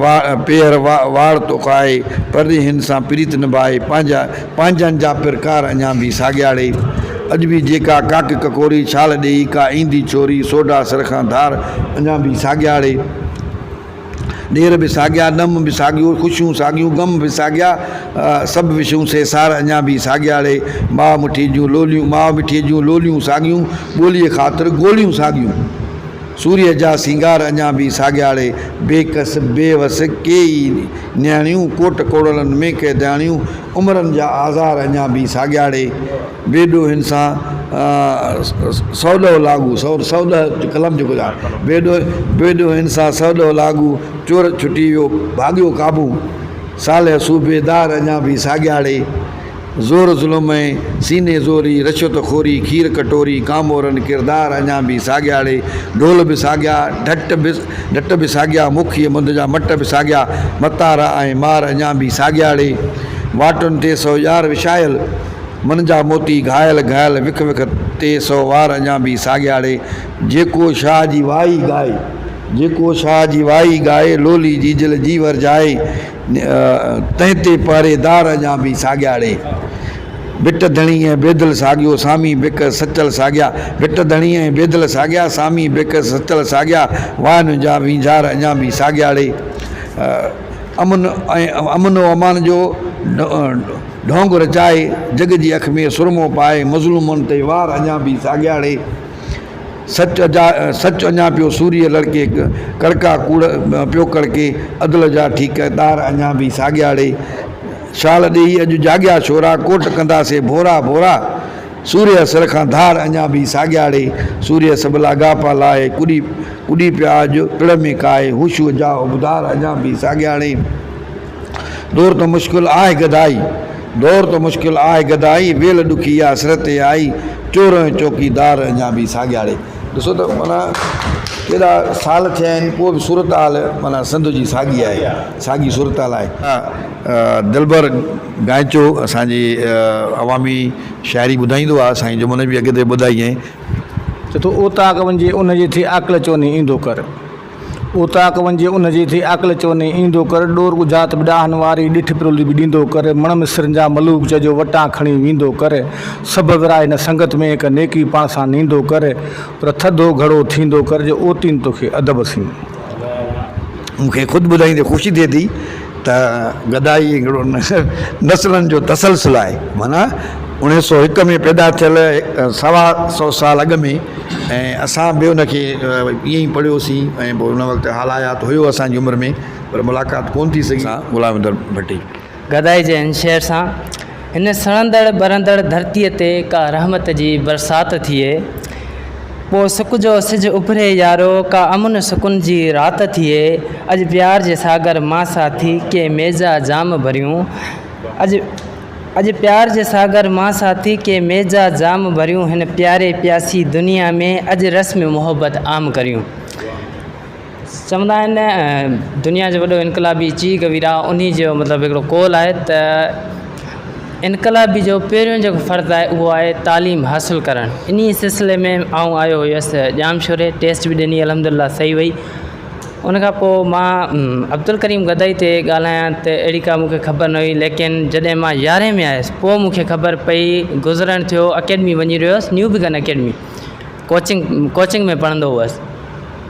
वाड़ तो खाए परदे हिन सां प्रीत निभाए पंहिंजनि जा प्रकार अञा बि साॻियाड़े अॼु बि जेका काक ककोरी छाल ॾेई का ईंदी चोरी सोडा सरखां धार अञा बि साॻियाड़े ॾेर बि साॻिया नम बि साॻियो ख़ुशियूं साॻियूं गम बि साॻिया सभु विछूं सेसार अञा बि साॻियाड़े माउ मिठी जूं लोलियूं साॻियूं ॿोलीअ ख़ातिर गोलियूं साॻियूं सूर्य जा सिंगार अञा बि साॻियाड़े बेकस बेवस केई न्याणियूं कोट कोड़लनि में के दाणियूं उमिरनि जा आज़ार अञा बि साॻियाड़े बेॾो हिन सां सौदो लागू सौदा कलम जेको आहे बेॾो हिन सां सौदो लागू चोर छुटी वियो भाॻियो काबू साल सूबेदार अञा बि साॻियाड़े ज़ोर ज़ुल्म ऐं सीने ज़ोरी रशवत खोरी खीर कटोरी कामोरनि किरदार अञा बि साॻियाड़े ढोल बि साॻिया ढट बि साॻिया मुखीअ मुंद जा मट बि साॻिया मतारा ऐं मार अञा बि साॻियाड़े वाटुनि ते 100 यार विछायल मन जा मोती घायल विख ते 100 वार अञा बि साॻियाड़े जेको शाह जी वाई गाए लोली जी दिल जीवर जाए तंहिं ते पहरेदार अञा बि साॻियाड़े भिट धणी ऐं बेदल साॻियो सामी बिक सचल साॻिया भिट धणी ऐं बेदल साॻिया सामी बिक सचल साॻिया वाहन जा वींझार अञा बि साॻियाड़े अमन अमान जो ढोंग रचाए जग जी अख में सुरमो पाए मज़लूमनि ते वार अञा बि साॻियाड़े सच अञा पियो सूर्य लड़के कड़का कूड़ पियो कड़के अदल जा ठीकदार अञा बि साॻियाड़े शाल ॾेई अॼु जाॻिया छोरा कोट कंदासीं भोरा सूर्य सर खां धार अञा बि साॻियाड़े सूर्य सभु लाॻापा लाहे कुॾी पिया अॼु पिड़ में काए हुशू जा उबदार अञा बि साॻियाड़े दौर त मुश्किल आहे दौर तो मुश्किल आहे गदाई, वेल ॾुखी आहे सिर ते आई, चोर ऐं चौकीदार अञा बि साॻियाड़े। ॾिसो त माना केॾा साल थिया आहिनि, पोइ बि सूरत हाल माना सिंध जी साॻी आहे, साॻी सूरत हाल आहे। दिलबर गांचो असांजी अवामी शाइरी ॿुधाईंदो आहे, साईं जो मन बि अॻिते ॿुधाई ऐं त तूं ओताक वञे उनजे थी अक़ल चवनी ईंदो कर, ओताक वञे उनजे थी अक़ल चवनी ईंदो कर, ॾोर गुजात बि ॾाहनि वारी ॾिठ पिरोली बि ॾींदो कर, मण मिस्रनि जा मलूक चइजो वटां खणी वेंदो कर, सभु विराए हिन संगत में हिकु नेकी पाण सां नींदो कर, पर थधो घड़ो थींदो कर जो ओतीन तोखे अदब सी। मूंखे ख़ुदि ॿुधाईंदे ख़ुशी थिए थी त गदाई हिकिड़ो नसलनि जो तसलसल आहे। माना 1901 में पैदा थियल 125 साल अॻु में, ऐं असां बि उनखे ईअं ई पढ़ियोसीं, ऐं पोइ उन वक़्तु हालायात हुयो असांजी उमिरि में, पर मुलाक़ात कोन थी सघी। गुलाम अहमद भट्टी गदाई जे हिन शेर सां, हिन सड़ंदड़ बरंदड़ धरतीअ ते का रहमत जी बरसाति थिए, पोइ सुख जो सिज उभरे यारो का अमुन सुकून जी राति थिए, अॼु प्यार जे सागर मां साथी के मेज़ा जाम भरियूं, अॼु प्यार जे सागर मां साथी के मेज़ा जाम भरियूं, हिन प्यारे प्यासी दुनिया में अॼु रस्म मोहब्बत आम करियूं। चवंदा आहिनि दुनिया जो वॾो इनकलाबी चीग वीरा उन जो मतिलबु हिकिड़ो कौल आहे त इनकलाबी जो पहिरियों जेको फ़र्ज़ु आहे उहो आहे तालीम हासिलु करणु। इन सिलसिले में आउं आयो हुयुसि जामशोरे, टेस्ट बि ॾिनी, अलहमदिल्ला सही वई। उनखां पोइ मां अब्दुल करीम गदाई ते ॻाल्हायां त अहिड़ी का मूंखे ख़बर न हुई, लेकिन जॾहिं मां 11 में आयुसि पोइ मूंखे ख़बर पई, गुज़रणु थियो, अकेडमी वञी रहियो हुअसि, न्यू बिगन अकेडमी कोचिंग में पढ़ंदो हुअसि।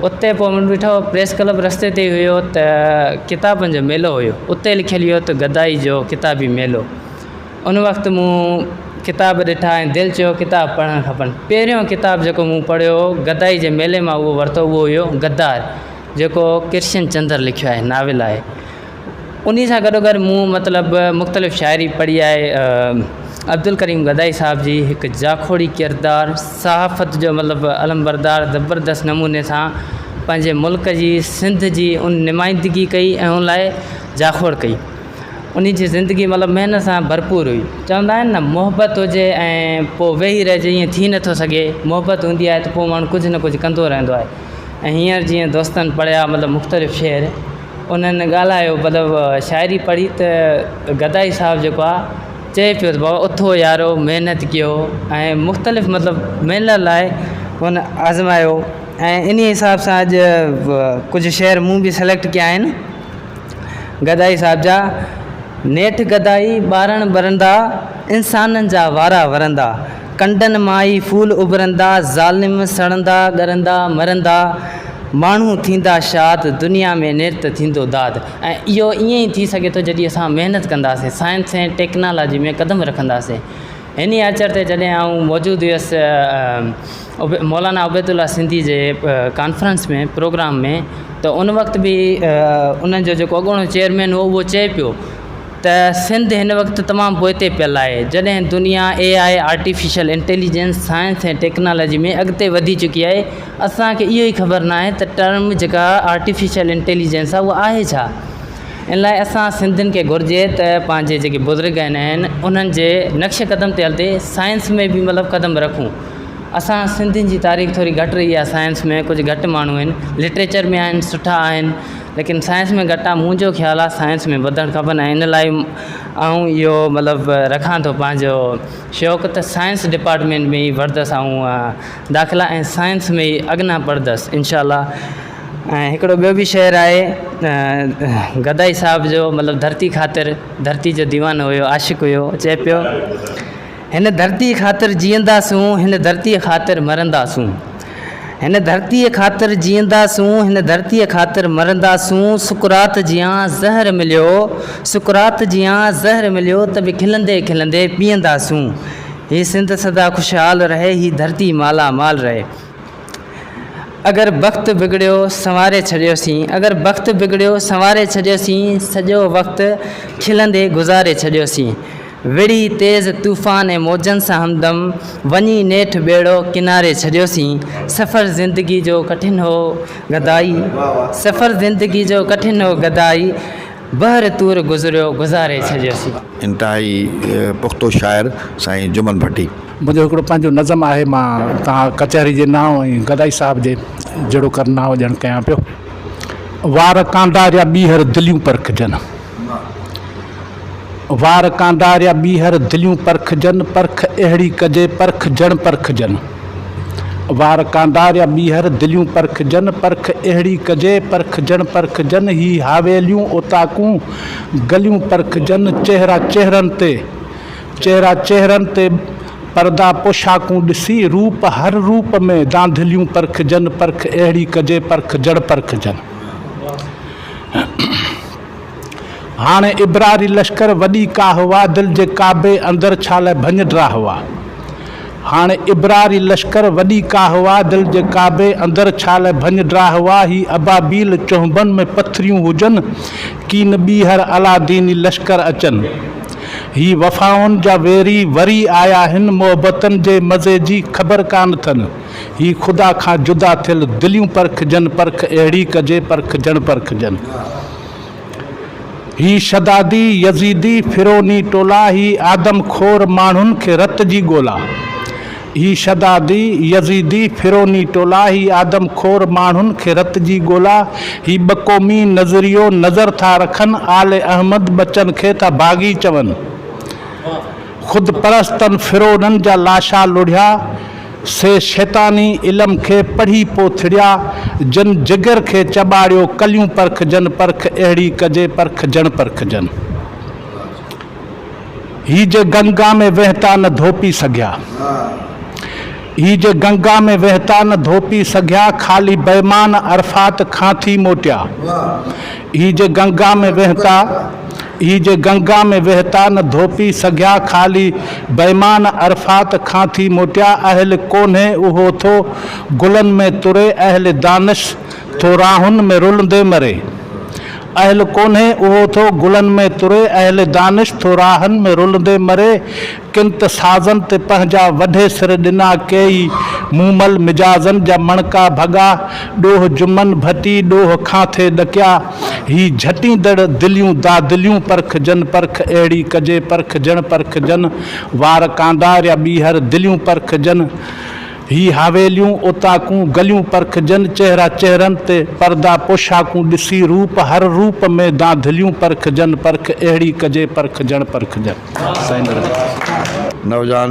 उते पोइ मूं ॾिठो प्रेस क्लब रस्ते ते हुयो त किताबनि जो मेलो हुयो, उते लिखियलु हुयो त गदाई जो किताबी मेलो। उन वक़्तु मूं किताब ॾिठा ऐं दिलि चयो किताब पढ़णु खपनि। पहिरियों किताब जेको मूं पढ़ियो गदाई जे मेले मां उहो वरितो, उहो हुयो गद्दार, जेको कृष्ण चंद्र लिखियो आहे, नाविल आहे। उन सां गॾोगॾु मूं मतिलबु मुख़्तलिफ़ शाइरी पढ़ी आहे। अब्दुल करीम गदाई साहब जी हिकु जाखोड़ी किरदारु, सहाफ़त जो मतिलबु अलमबरदार ज़बरदस्त नमूने सां पंहिंजे मुल्क जी सिंध जी उन नुमाइंदगी कई ऐं उन लाइ जाखोड़ कई। उन जी ज़िंदगी मतिलबु महिनत सां भरपूर हुई। चवंदा आहिनि न मोहबत हुजे ऐं पोइ वेही रहिजे, ईअं थी नथो सघे। मोहबत हूंदी आहे त पोइ माण्हू कुझु न कुझु कंदो रहंदो आहे। ऐं हींअर जीअं दोस्तनि पढ़िया मतिलबु मुख़्तलिफ़ शेर, उन्हनि ॻाल्हायो मतिलबु शाइरी पढ़ी त गदाई साहिबु जेको आहे चए पियो त बाबा उथो यारो, महिनत कयो ऐं मुख़्तलिफ़ मतिलबु महिनत लाइ हुन आज़मायो। ऐं इन हिसाब सां अॼु कुझु शेर मूं बि सिलेक्ट कया आहिनि गदाई साहिब जा। नेठि गदाई ॿारनि बरंदा, इंसाननि जा वारा वरंदा, कंडनि माई फूल उभरंदा, ज़ालिम सड़ंदा ॻरंदा मरंदा, माण्हू थींदा शाद, दुनिया में निर्त थींदो दाद। ऐं इहो ईअं ई थी सघे थो जॾहिं असां महिनत कंदासीं, साइंस ऐं टेक्नोलॉजी में क़दम रखंदासीं। हिन आचर ते जॾहिं आउं मौजूदु हुयुसि मौलाना उबैदुल्ला सिंधी जे कॉन्फ्रेंस में, प्रोग्राम में, त उन वक़्तु बि उन्हनि जो जेको अॻूणो चेयरमैन हो उहो चए पियो त सिंध हिन वक़्तु तमामु पोइते पियल आहे। जॾहिं दुनिया AI आर्टिफिशियल इंटेलिजेंस साइंस ऐं टेक्नोलॉजी में अॻिते वधी चुकी आहे, असांखे इहो ई ख़बर न आहे त टर्म जेका आर्टिफिशियल इंटेलिजेंस आहे उहा आहे छा। इन लाइ असां सिंधियुनि खे घुरिजे त पंहिंजे जेके बुज़ुर्ग आहिनि उन्हनि जे नक्श क़दम ते हलंदे साइंस में बि मतिलबु क़दम रखूं। असां सिंधियुनि जी तारीख़ थोरी घटि रही आहे, साइंस में कुझु घटि माण्हू आहिनि, लिटरेचर में आहिनि सुठा आहिनि, लेकिन साइंस में घटि आहे। मुंहिंजो ख़्यालु आहे साइंस में वधणु खपनि ऐं इन लाइ आउं इहो मतिलबु रखां थो पंहिंजो शौक़ु त साइंस डिपार्टमेंट में ई वरदसि ऐं दाख़िला ऐं साइंस में ई अॻियां पढ़ंदसि इंशाअल्लाह। ऐं हिकिड़ो ॿियो बि शेर आहे गदाई साहिब जो, मतिलबु धरती ख़ातिर, धरती जो दीवानो हुयो, आशिक़ हुयो। चए पियो हिन धरती ख़ातिर जीअंदासूं, हिन धरतीअ ख़ातिर मरंदासूं, हिन धरतीअ ख़ातिर जीअंदासूं, हिन धरतीअ ख़ातिर मरंदासूं, सुकरात जियां ज़हर मिलियो, सुकरात जियां ज़हर मिलियो त बि खिलंदे खिलंदे पीअंदासूं। हीअ सिंध सदा ख़ुशहाल रहे, हीअ धरती माला माल रहे। अगरि वक़्तु बिगड़ियो संवारे छॾियोसीं, अगरि वक़्तु बिगड़ियो संवारे छॾियोसीं, सॼो वक़्तु खिलंदे गुज़ारे छॾियोसीं। विड़ी तेज़ तूफ़ान ऐं मौजनि सां हमदम, वञी नेठि ॿेड़ो किनारे छॾियोसीं। सफ़र ज़िंदगी जो कठिन हो गदाई, सफ़र ज़िंदगी जो कठिन हो गदाई, बहर तूर गुज़रियो गुज़ारे छॾियोसीं। इंतहाई पुख़्तो शाइर साईं जुमन भट्टी। मुंहिंजो हिकिड़ो पंहिंजो नज़म आहे, मां तव्हां कचहरी जे नाव ऐं गदाई साहिब जे जहिड़ो कर नाव ॼण कयां पियो। वार कांदार या ॿीहर दिलियूं परखजनि, वार कांदार या ॿीहर दिलियूं परखजनि, परख अहिड़ी कजे परख जण परखजनि। वार कांदार या ॿीहर दिलियूं परखजनि, परख अहिड़ी कजे परख जण परखजनि। ही हावेलियूं ओताकूं गलियूं परखजनि, चेहरा चेहरनि ते पर्दा पोशाकूं ॾिसी रूप हर रूप में दांधिलियूं परखजनि, परख अहिड़ी कजे परख जण परखजनि। हाणे इब्रारी लश्कर वॾी का हुआ, दिल जे काबे अंदरि छा लाइ भञडरा हुआ। हाणे इब्रारी लश्कर वॾी का हुआ, दिल जे काबे अंदरि छा लाइ भञडरा हुआ। ही अबाबील चुंबन में पथरियूं हुजनि, कीन ॿीहर अलादीनी लश्कर अचनि। ही वफ़ाउनि जा वेरी वरी आया आहिनि, मोहबतनि जे मज़े जी ख़बर कान अथनि। ही ख़ुदा खां जुदा थियल दिलियूं परखजनि, परख अहिड़ी कजे परख जण परखजनि। ही शदादी यज़ीदी फिरोनी टोला, ही आदम खोर माण्हुनि खे रत जी ॻोल्हा। ही शदादी यज़ीदी फिरोनी टोला, ही आदम खोर माण्हुनि खे रत जी ॻोल्हा। ही बक़ौमी नज़रियो नज़र था रखनि, आले अहमद बच्चन खे था बाग़ी चवनि। ख़ुदि परस्तनि फिरोननि जा लाशा लुढ़िया, से शैतानी इल्म खे पढ़ी पोथिड़िया। जन जिगर खे चॿाड़ियो कलियूं परखजनि, परख अहिड़ी कजे परख जण परखजनि। ही जे गंगा में वहता न धोपी सघिया, ही जे गंगा में वहता न धोपी सघिया, ख़ाली बेईमान अरफात खां थी मोटिया। ही जे गंगा में वहता न धोपी सघिया, ख़ाली बेईमान अरफात खां थी मोटिया। अहल कोन्हे उहो थो गुलनि में तुरे, अहल दानिश थो राहुनि में रुलंदे मरे। अहल कोन्हे उहो थो गुलनि में तुरे, अहल दानिश थो राहनि में रुलंदे मरे। किंत साज़नि ते पंहिंजा वढे सिर ॾिना कई, मूमल मिजाज़नि जा मणका भॻा। ॾोह जुमन भटी ॾोह खां थे ॾकिया, ही झटींदड़ दिलियूं दादिलियूं परखजनि, परख अहिड़ी कजे परख जण परखजनि। वार कांदार या ॿीहर दिलियूं परखजनि, ही हावेलियूं ओताकूं गलियूं परखजनि। चेहरा चेहरनि ते पर्दा पोशाकूं ॾिसी रूप हर रूप में दांधिलियूं परखजनि, परख अहिड़ी कजे परख जण परखजनि। नौजवान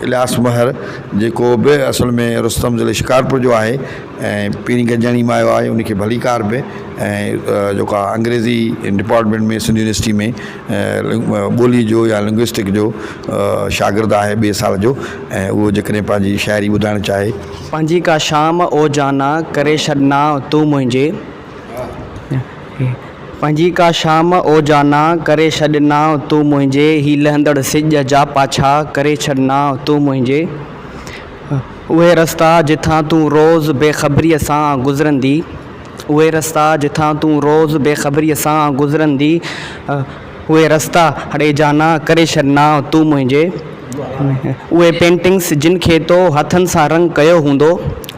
इलियास महर जेको बि असल में रुस्तम ज़िले शिकारपुर जो आहे ऐं पहिरीं गंजाणी मां आयो आहे, उनखे भली कार बि ऐं जेका अंग्रेज़ी डिपार्टमेंट में सिंध यूनिवर्सिटी में ॿोली जो या लिंग्विस्टिक जो शागिर्दु आहे 2 साल जो। ऐं उहो जेकॾहिं पंहिंजी शाइरी ॿुधाइणु चाहे। पंहिंजी का शाम ओ जाना करे छॾना तूं मुंहिंजे, पंहिंजी का शाम ओ जाना करे छॾना तूं मुंहिंजे। ही लहंदड़ सिज जा पाछा करे छॾना तूं मुंहिंजे। उहे रस्ता जिथां तूं रोज़ बेख़बरीअ सां गुज़रंदी, उहे रस्ता जिथां तूं रोज़ बेख़बरीअ सां गुज़रंदी। उहे रस्ता हड़े जाना करे छॾना तूं मुंहिंजे। उहे पेंटिंग्स जिन खे तो हथनि सां रंग कयो हूंदो,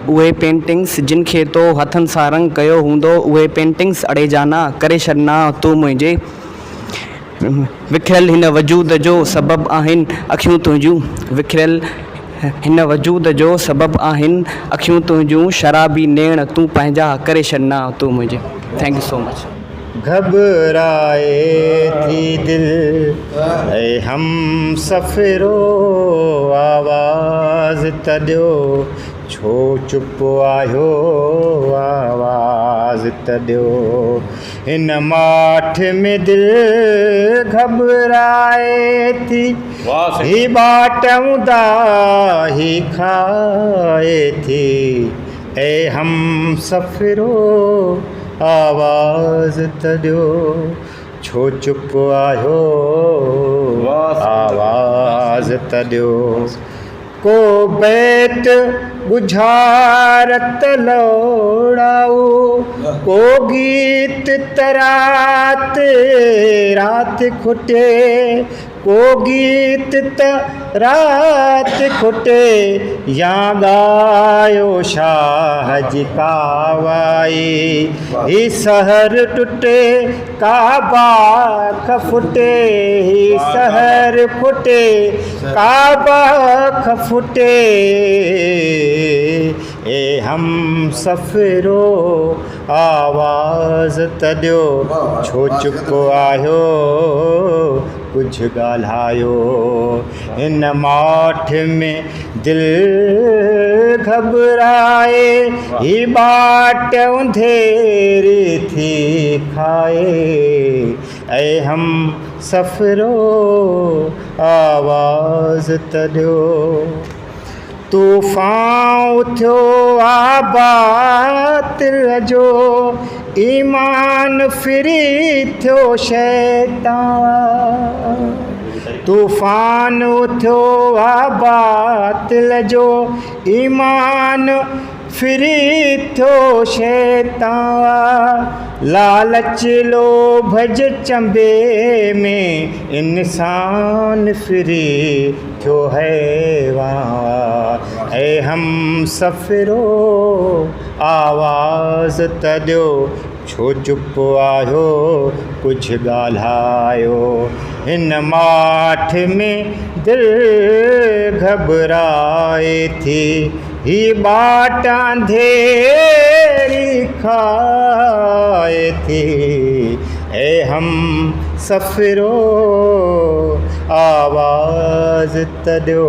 उहे पेंटिंग्स जिन खे तो हथनि सां रंग कयो हूंदो। उहे पेंटिंग्स अड़े जाना करे छॾना तूं मुंहिंजे। विखिरियल हिन वजूद जो सबबु आहिनि अखियूं तुंहिंजूं, विखिरियल हिन वजूद जो सबबु आहिनि अखियूं तुंहिंजूं। शराबी नेण तूं पंहिंजा करे छॾना तूं मुंहिंजे। Thank you so much. घबराए थी दिल ऐं हम सफ़रो, आवाज़ त ॾियो छो चुप आहियो, आवाज़ त ॾियो। हिन माठ में दिल घबराए थी, ही बाटूंदा ही खाए थी। ऐं हम सफ़रो आवाज़ त ॾियो छो चुप आहियो, आवाज़ त ॾियो। को बैत बुझारत लौड़ाओ, को गीत तराते रात खुटे, को गीत त रात खुटे या गायो शाह जी कावाई ही सहर टुटे काबा खफुटे ही सहर फुटे काबा खफुटे ए हम सफ़रो आवाज़ तॾियो छो चुप आहियो कुझु ॻाल्हायो हिन माठ में दिलि घबराए ही बाट अंधेरी थी खाए ऐ हम सफ़रो आवाज़ तॾियो तूफ़ान उथियो बातिल जो ईमान फिरी थियो शैतान तूफ़ान उथियो बातिल जो ईमान फिरी थियो शैतान लालच लोभ जे चंबे में इंसान फिरी थियो हैवान ऐ हम सफ़रो आवाज़ तॾियो छो चुप आहियो कुझु ॻाल्हायो हिन माठ में दिलि घबराए थी ही बाट अंधेरी खाए थी ऐ हम सफ़रो आवाज़ तॾियो